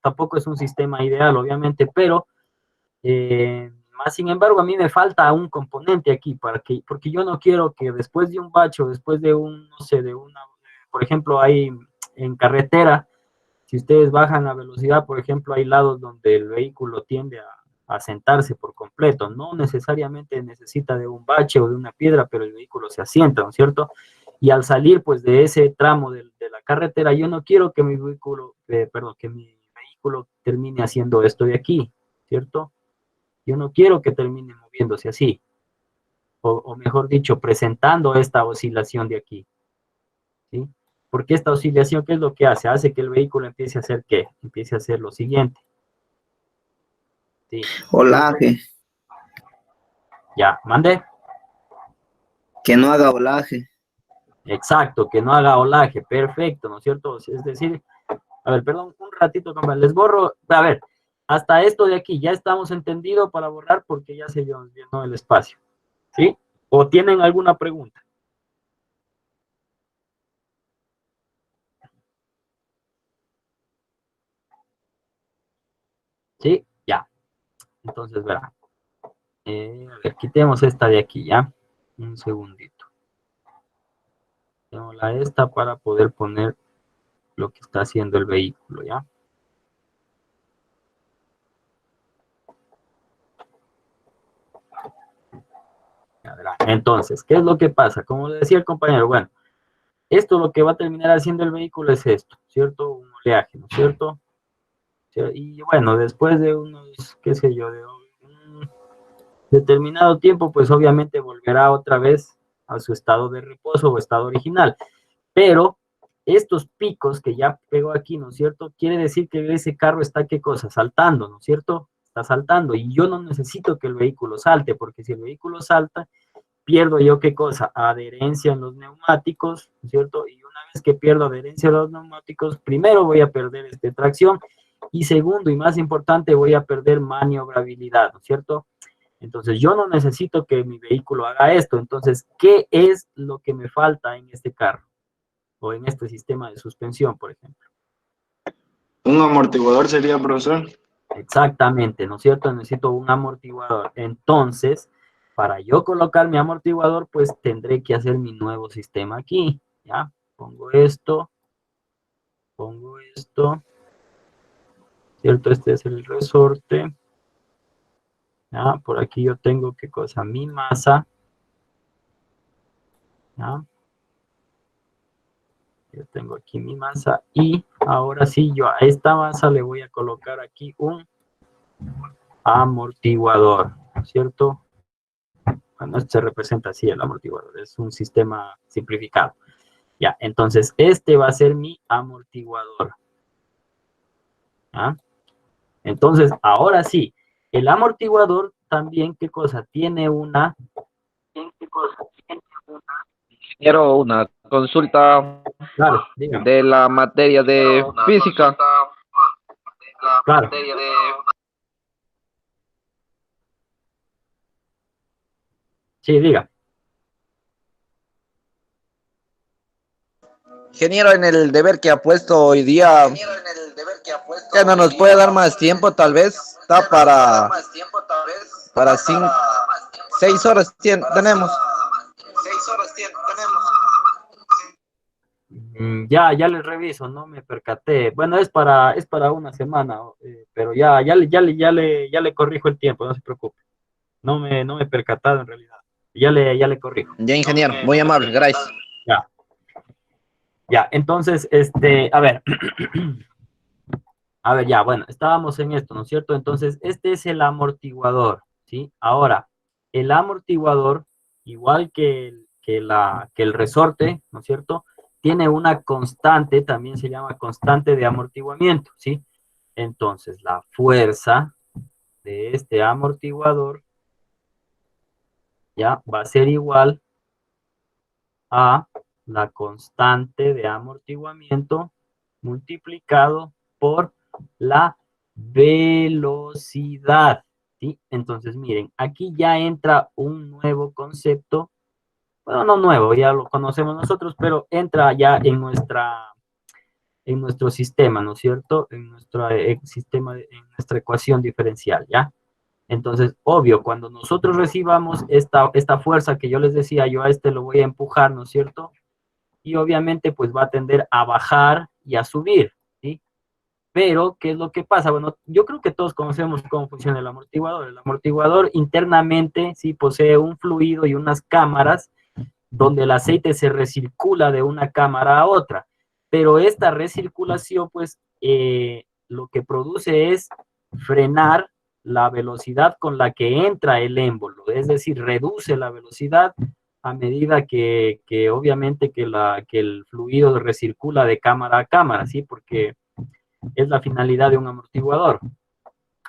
tampoco es un sistema ideal, obviamente, pero más sin embargo, a mí me falta un componente aquí porque yo no quiero que después de un bache o después de no sé, por ejemplo, hay en carretera, si ustedes bajan a velocidad, por ejemplo, hay lados donde el vehículo tiende a sentarse por completo. No necesariamente necesita de un bache o de una piedra, pero el vehículo se asienta, ¿no es cierto? Y al salir, pues, de ese tramo de la carretera, yo no quiero que mi vehículo termine haciendo esto de aquí, ¿cierto? Yo no quiero que termine moviéndose así, o mejor dicho, presentando esta oscilación de aquí, ¿sí? Porque esta oscilación, ¿qué es lo que hace? Hace que el vehículo empiece a hacer ¿qué? Empiece a hacer lo siguiente. Sí. Olaje, Ya, mande. que no haga olaje. Exacto, que no haga olaje, perfecto, ¿no es cierto? Es decir, a ver, perdón, un ratito, compa, les borro, a ver, hasta esto de aquí, ya estamos entendidos para borrar porque ya se llenó el espacio, ¿sí? ¿O tienen alguna pregunta? ¿Sí? Ya, entonces, verá. A ver, quitemos esta de aquí, ¿ya? Un segundito. Tengo esta para poder poner lo que está haciendo el vehículo, ¿ya? Entonces, ¿qué es lo que pasa? Como le decía el compañero, bueno, esto lo que va a terminar haciendo el vehículo es esto, ¿cierto? Un oleaje, ¿no es cierto? Y bueno, después de unos, qué sé yo, de un determinado tiempo, pues obviamente volverá otra vez a su estado de reposo o estado original. Pero estos picos que ya pegó aquí, ¿no es cierto? Quiere decir que ese carro está, ¿qué cosa? Saltando, ¿no es cierto? Está saltando y yo no necesito que el vehículo salte, porque si el vehículo salta, pierdo yo, ¿qué cosa? Adherencia en los neumáticos, ¿no es cierto? Y una vez que pierdo adherencia en los neumáticos, primero voy a perder tracción y segundo y más importante, voy a perder maniobrabilidad, ¿no es cierto? Entonces, yo no necesito que mi vehículo haga esto. Entonces, ¿qué es lo que me falta en este carro? O en este sistema de suspensión, por ejemplo. un amortiguador sería, profesor. Exactamente, ¿no es cierto? Necesito un amortiguador. Entonces, para yo colocar mi amortiguador, pues tendré que hacer mi nuevo sistema aquí, ¿ya? Pongo esto, ¿cierto? Este es el resorte. ¿Ya? Por aquí yo tengo, ¿qué cosa? Mi masa, ¿ya? Yo tengo aquí mi masa y ahora sí yo a esta masa le voy a colocar aquí un amortiguador, ¿cierto? Bueno, se representa así el amortiguador, es un sistema simplificado. Ya, entonces este va a ser mi amortiguador. ¿Ya? Entonces, ahora sí, el amortiguador también, ¿qué cosa? Tiene una... Quiero una consulta Claro, dígame. de la materia de física. Claro. Sí, diga. Ingeniero, en el deber que ha puesto hoy día, que no nos puede dar más tiempo, tal vez, está para 6 horas tenemos. Ya les reviso, no me percaté. Bueno, es para una semana, pero ya le corrijo el tiempo, no se preocupe. No me he percatado en realidad. Ya le corrijo. Ya, ingeniero, muy amable, gracias. Ya, entonces, a ver. A ver, ya, bueno, estábamos en esto, ¿no es cierto? Entonces, este es el amortiguador, ¿sí? Ahora, el amortiguador, igual que el resorte, ¿no es cierto? Tiene una constante, también se llama constante de amortiguamiento, ¿sí? Entonces, la fuerza de este amortiguador ya va a ser igual a la constante de amortiguamiento multiplicado por la velocidad, ¿sí? Entonces, miren, aquí ya entra un nuevo concepto, bueno, no nuevo, ya lo conocemos nosotros, pero entra ya en nuestro sistema, ¿no es cierto? En nuestro sistema, en nuestra ecuación diferencial, ¿ya? Entonces, obvio, cuando nosotros recibamos esta fuerza que yo les decía, yo a lo voy a empujar, ¿no es cierto? Y obviamente, pues va a tender a bajar y a subir, ¿sí? Pero, ¿qué es lo que pasa? Bueno, yo creo que todos conocemos cómo funciona el amortiguador. El amortiguador internamente, sí, posee un fluido y unas cámaras donde el aceite se recircula de una cámara a otra. Pero esta recirculación, pues, lo que produce es frenar la velocidad con la que entra el émbolo, es decir, reduce la velocidad a medida que obviamente que el fluido recircula de cámara a cámara, ¿sí? Porque es la finalidad de un amortiguador.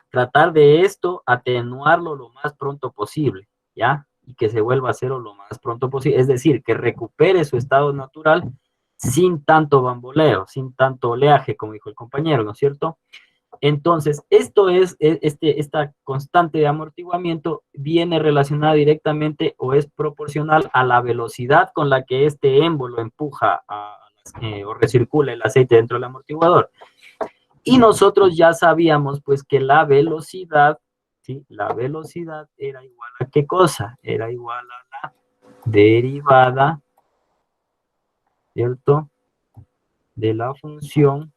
Tratar de esto, atenuarlo lo más pronto posible, ¿ya? Y que se vuelva a cero lo más pronto posible. Es decir, que recupere su estado natural sin tanto bamboleo, sin tanto oleaje, como dijo el compañero, ¿no es cierto? Entonces, esta constante de amortiguamiento viene relacionada directamente o es proporcional a la velocidad con la que este émbolo empuja o recircula el aceite dentro del amortiguador. Y nosotros ya sabíamos, pues, que la velocidad, ¿sí? La velocidad era igual a ¿qué cosa? Era igual a la derivada, ¿cierto? De la función,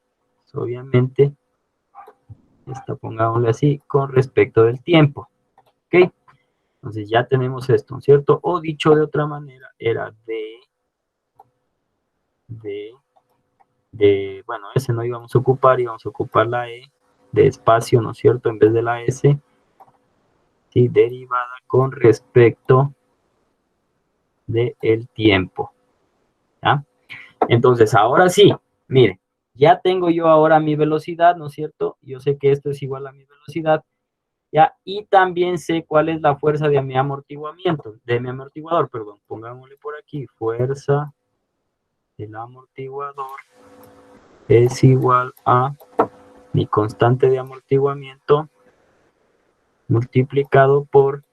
obviamente, pongámosle así, con respecto del tiempo, ¿ok? Entonces ya tenemos esto, ¿cierto? O dicho de otra manera, era bueno, ese no íbamos a ocupar, íbamos a ocupar la E de espacio, ¿no es cierto? En vez de la S, ¿sí? Derivada con respecto del tiempo, ¿ya? Entonces, ahora sí, mire, ya tengo yo ahora mi velocidad, ¿no es cierto? Yo sé que esto es igual a mi velocidad, ¿ya? Y también sé cuál es la fuerza de mi amortiguador, perdón. Pongámosle por aquí, fuerza del amortiguador es igual a mi constante de amortiguamiento multiplicado por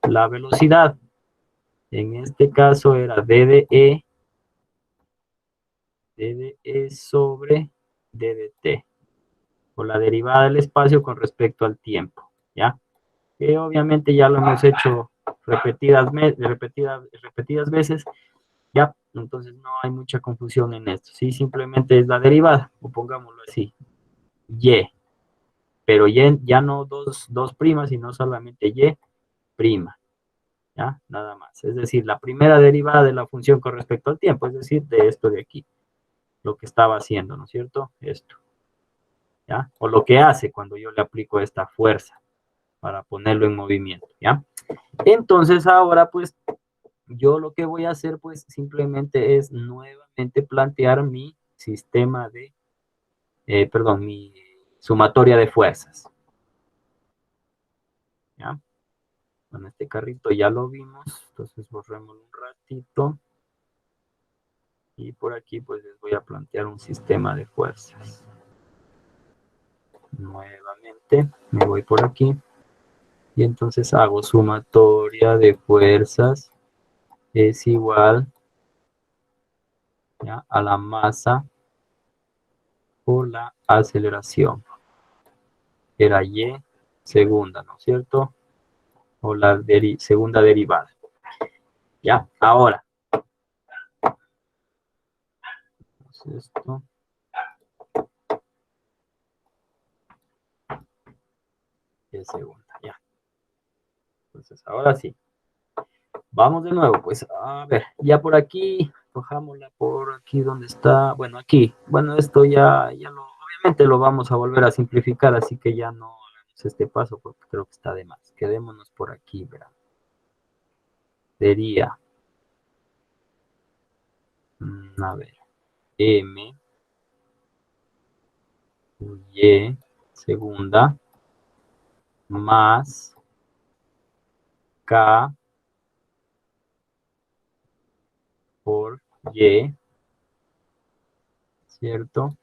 la velocidad. En este caso era DDE sobre DDT, o la derivada del espacio con respecto al tiempo, ¿ya? Que obviamente ya lo hemos hecho repetidas veces, ¿ya? Entonces no hay mucha confusión en esto, ¿sí? Simplemente es la derivada, o pongámoslo así, Y, pero Y ya no dos primas, sino solamente Y prima, ¿ya? Nada más, es decir, la primera derivada de la función con respecto al tiempo, es decir, de esto de aquí, lo que estaba haciendo, ¿no es cierto? Esto, ¿ya? O lo que hace cuando yo le aplico esta fuerza para ponerlo en movimiento, ¿ya? Entonces ahora, pues, yo lo que voy a hacer, pues, simplemente es nuevamente plantear mi sistema de, mi sumatoria de fuerzas. ¿Ya? Con este carrito ya lo vimos, entonces borremos un ratito. Y por aquí pues les voy a plantear un sistema de fuerzas. Nuevamente me voy por aquí. Y entonces hago sumatoria de fuerzas es igual, ¿ya?, a la masa por la aceleración. Era Y segunda, ¿no es cierto? O la segunda derivada. Ya, ahora. Esto. Y segunda, ya. Entonces, ahora sí. Vamos de nuevo, pues, a ver, ya por aquí, cojámosla por aquí donde está, bueno, aquí. Bueno, esto obviamente lo vamos a volver a simplificar, así que ya no hagamos este paso porque creo que está de más. Quedémonos por aquí, verán. Sería, a ver, M, Y, segunda, más K por Y, ¿cierto?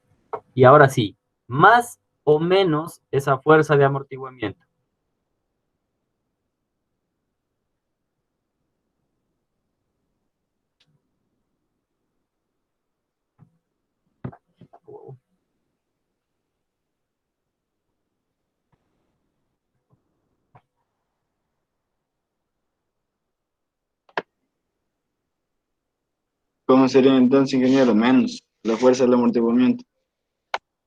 Y ahora sí, más o menos esa fuerza de amortiguamiento. ¿Cómo sería entonces, ingeniero? Menos la fuerza del amortiguamiento.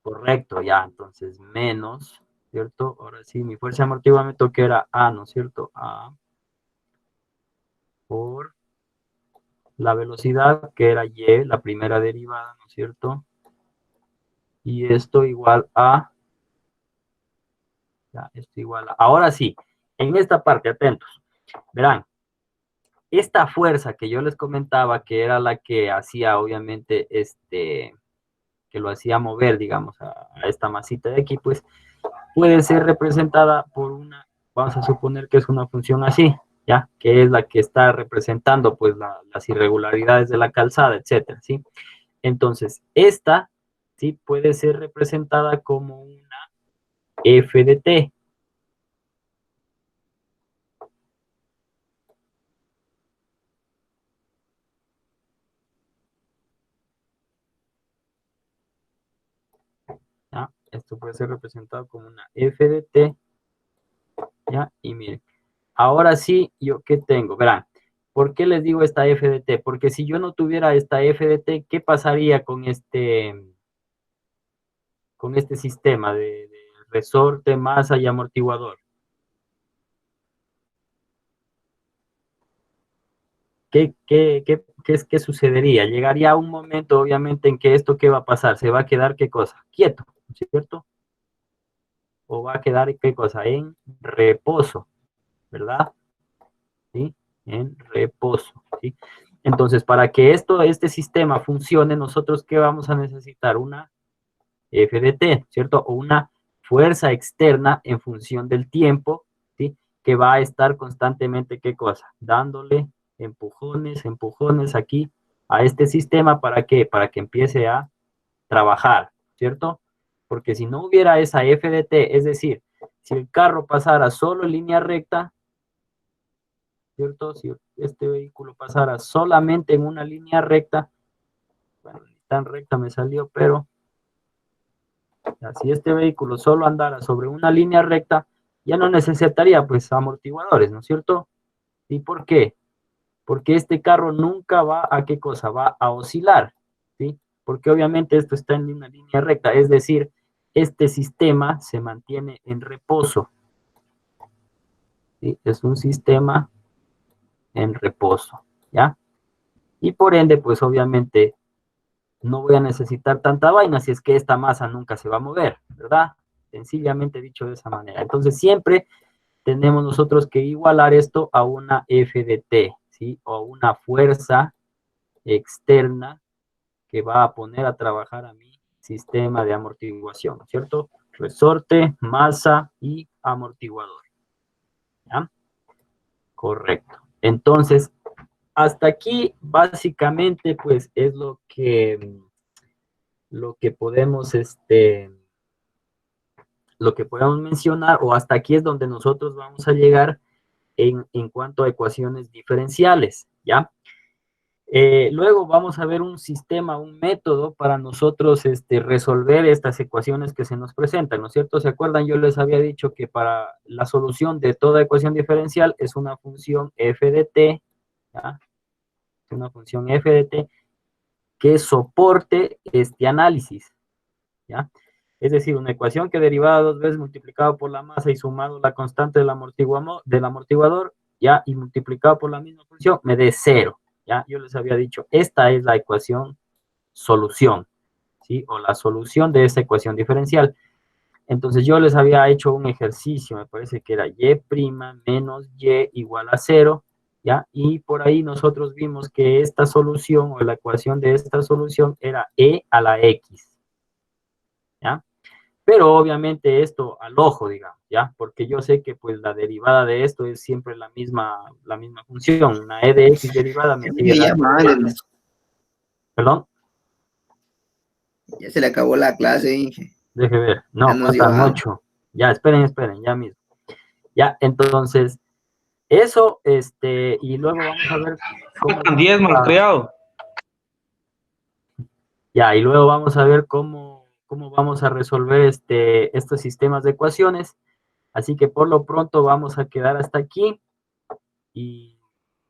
Correcto, ya, entonces menos, ¿cierto? Ahora sí, mi fuerza de amortiguamiento que era A, ¿no es cierto? A por la velocidad que era Y, la primera derivada, ¿no es cierto? Y esto igual a, ya, esto igual a, ahora sí, en esta parte, atentos, verán, esta fuerza que yo les comentaba, que era la que hacía, obviamente, que lo hacía mover, digamos, a esta masita de aquí, pues, puede ser representada por una, vamos a suponer que es una función así, ¿ya? Que es la que está representando, pues, las irregularidades de la calzada, etcétera, ¿sí? Entonces, esta, ¿sí?, puede ser representada como una f de t. ¿Ya? Esto puede ser representado como una f de t, ¿ya? Y miren, ahora sí, ¿yo qué tengo? Verán, ¿por qué les digo esta f de t? Porque si yo no tuviera esta f de t, ¿qué pasaría con este sistema de resorte, masa y amortiguador? ¿Qué sucedería? Llegaría un momento, obviamente, en que esto, ¿qué va a pasar? Se va a quedar, ¿qué cosa? Quieto, ¿cierto? O va a quedar, ¿qué cosa? En reposo, ¿verdad? ¿Sí? En reposo, ¿sí? Entonces, para que este sistema funcione, nosotros, ¿qué vamos a necesitar? Una F de t, ¿cierto? O una fuerza externa en función del tiempo, ¿sí? Que va a estar constantemente, ¿qué cosa? Dándole empujones, empujones aquí a este sistema, ¿para qué? Para que empiece a trabajar, ¿cierto? Porque si no hubiera esa F de t, es decir, si el carro pasara solo en línea recta, ¿cierto? Si este vehículo pasara solamente en una línea recta, bueno, ni tan recta me salió, pero si este vehículo solo andara sobre una línea recta, ya no necesitaría, pues, amortiguadores, ¿no es cierto? ¿Y por qué? Porque este carro nunca va a, ¿qué cosa? Va a oscilar, ¿sí? Porque obviamente esto está en una línea recta, es decir, este sistema se mantiene en reposo, ¿sí? Es un sistema en reposo, ¿ya? Y por ende, pues, obviamente, no voy a necesitar tanta vaina si es que esta masa nunca se va a mover, ¿verdad? Sencillamente dicho de esa manera. Entonces, siempre tenemos nosotros que igualar esto a una F de T, ¿sí? O a una fuerza externa que va a poner a trabajar a mi sistema de amortiguación, ¿cierto? Resorte, masa y amortiguador. ¿Ya? Correcto. Entonces, hasta aquí básicamente pues es lo que podemos mencionar, o hasta aquí es donde nosotros vamos a llegar en cuanto a ecuaciones diferenciales, ¿ya? Luego vamos a ver un sistema, un método para nosotros resolver estas ecuaciones que se nos presentan, ¿no es cierto? ¿Se acuerdan? Yo les había dicho que para la solución de toda ecuación diferencial es una función f de t, ¿ya? Una función f de t que soporte este análisis, ¿ya? Es decir, una ecuación que derivada 2 veces multiplicado por la masa y sumado la constante del amortiguador, ¿ya? Y multiplicado por la misma función, me dé 0, ¿ya? Yo les había dicho, esta es la ecuación solución, ¿sí? O la solución de esta ecuación diferencial. Entonces yo les había hecho un ejercicio, me parece que era y' menos y igual a 0, ¿ya? Y por ahí nosotros vimos que esta solución, o la ecuación de esta solución, era e a la x, ¿ya? Pero obviamente esto al ojo, digamos, ¿ya? Porque yo sé que pues la derivada de esto es siempre la misma función. Una e de x derivada me sigue dando... ¿Perdón? Ya se le acabó la clase. Deje ver. No, faltan 8. Ya, esperen, ya mismo. Ya, entonces, eso, y luego vamos a ver... Faltan 10, malcriado. Ya, y luego vamos a ver cómo vamos a resolver estos sistemas de ecuaciones. Así que por lo pronto vamos a quedar hasta aquí. Y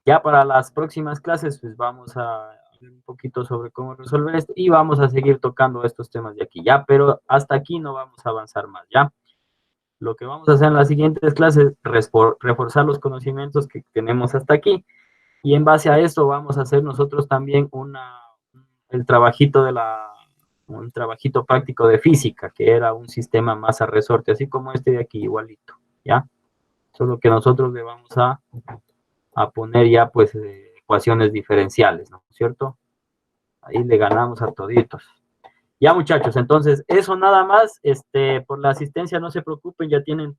ya para las próximas clases, pues vamos a ver un poquito sobre cómo resolver esto. Y vamos a seguir tocando estos temas de aquí, ¿ya? Pero hasta aquí no vamos a avanzar más, ¿ya? Lo que vamos a hacer en las siguientes clases es reforzar los conocimientos que tenemos hasta aquí. Y en base a esto vamos a hacer nosotros también un trabajito práctico de física, que era un sistema masa-resorte, así como este de aquí, igualito, ¿ya? Solo que nosotros le vamos a poner ya, pues, ecuaciones diferenciales, ¿no es cierto? Ahí le ganamos a toditos. Ya, muchachos, entonces, eso nada más, por la asistencia no se preocupen, ya tienen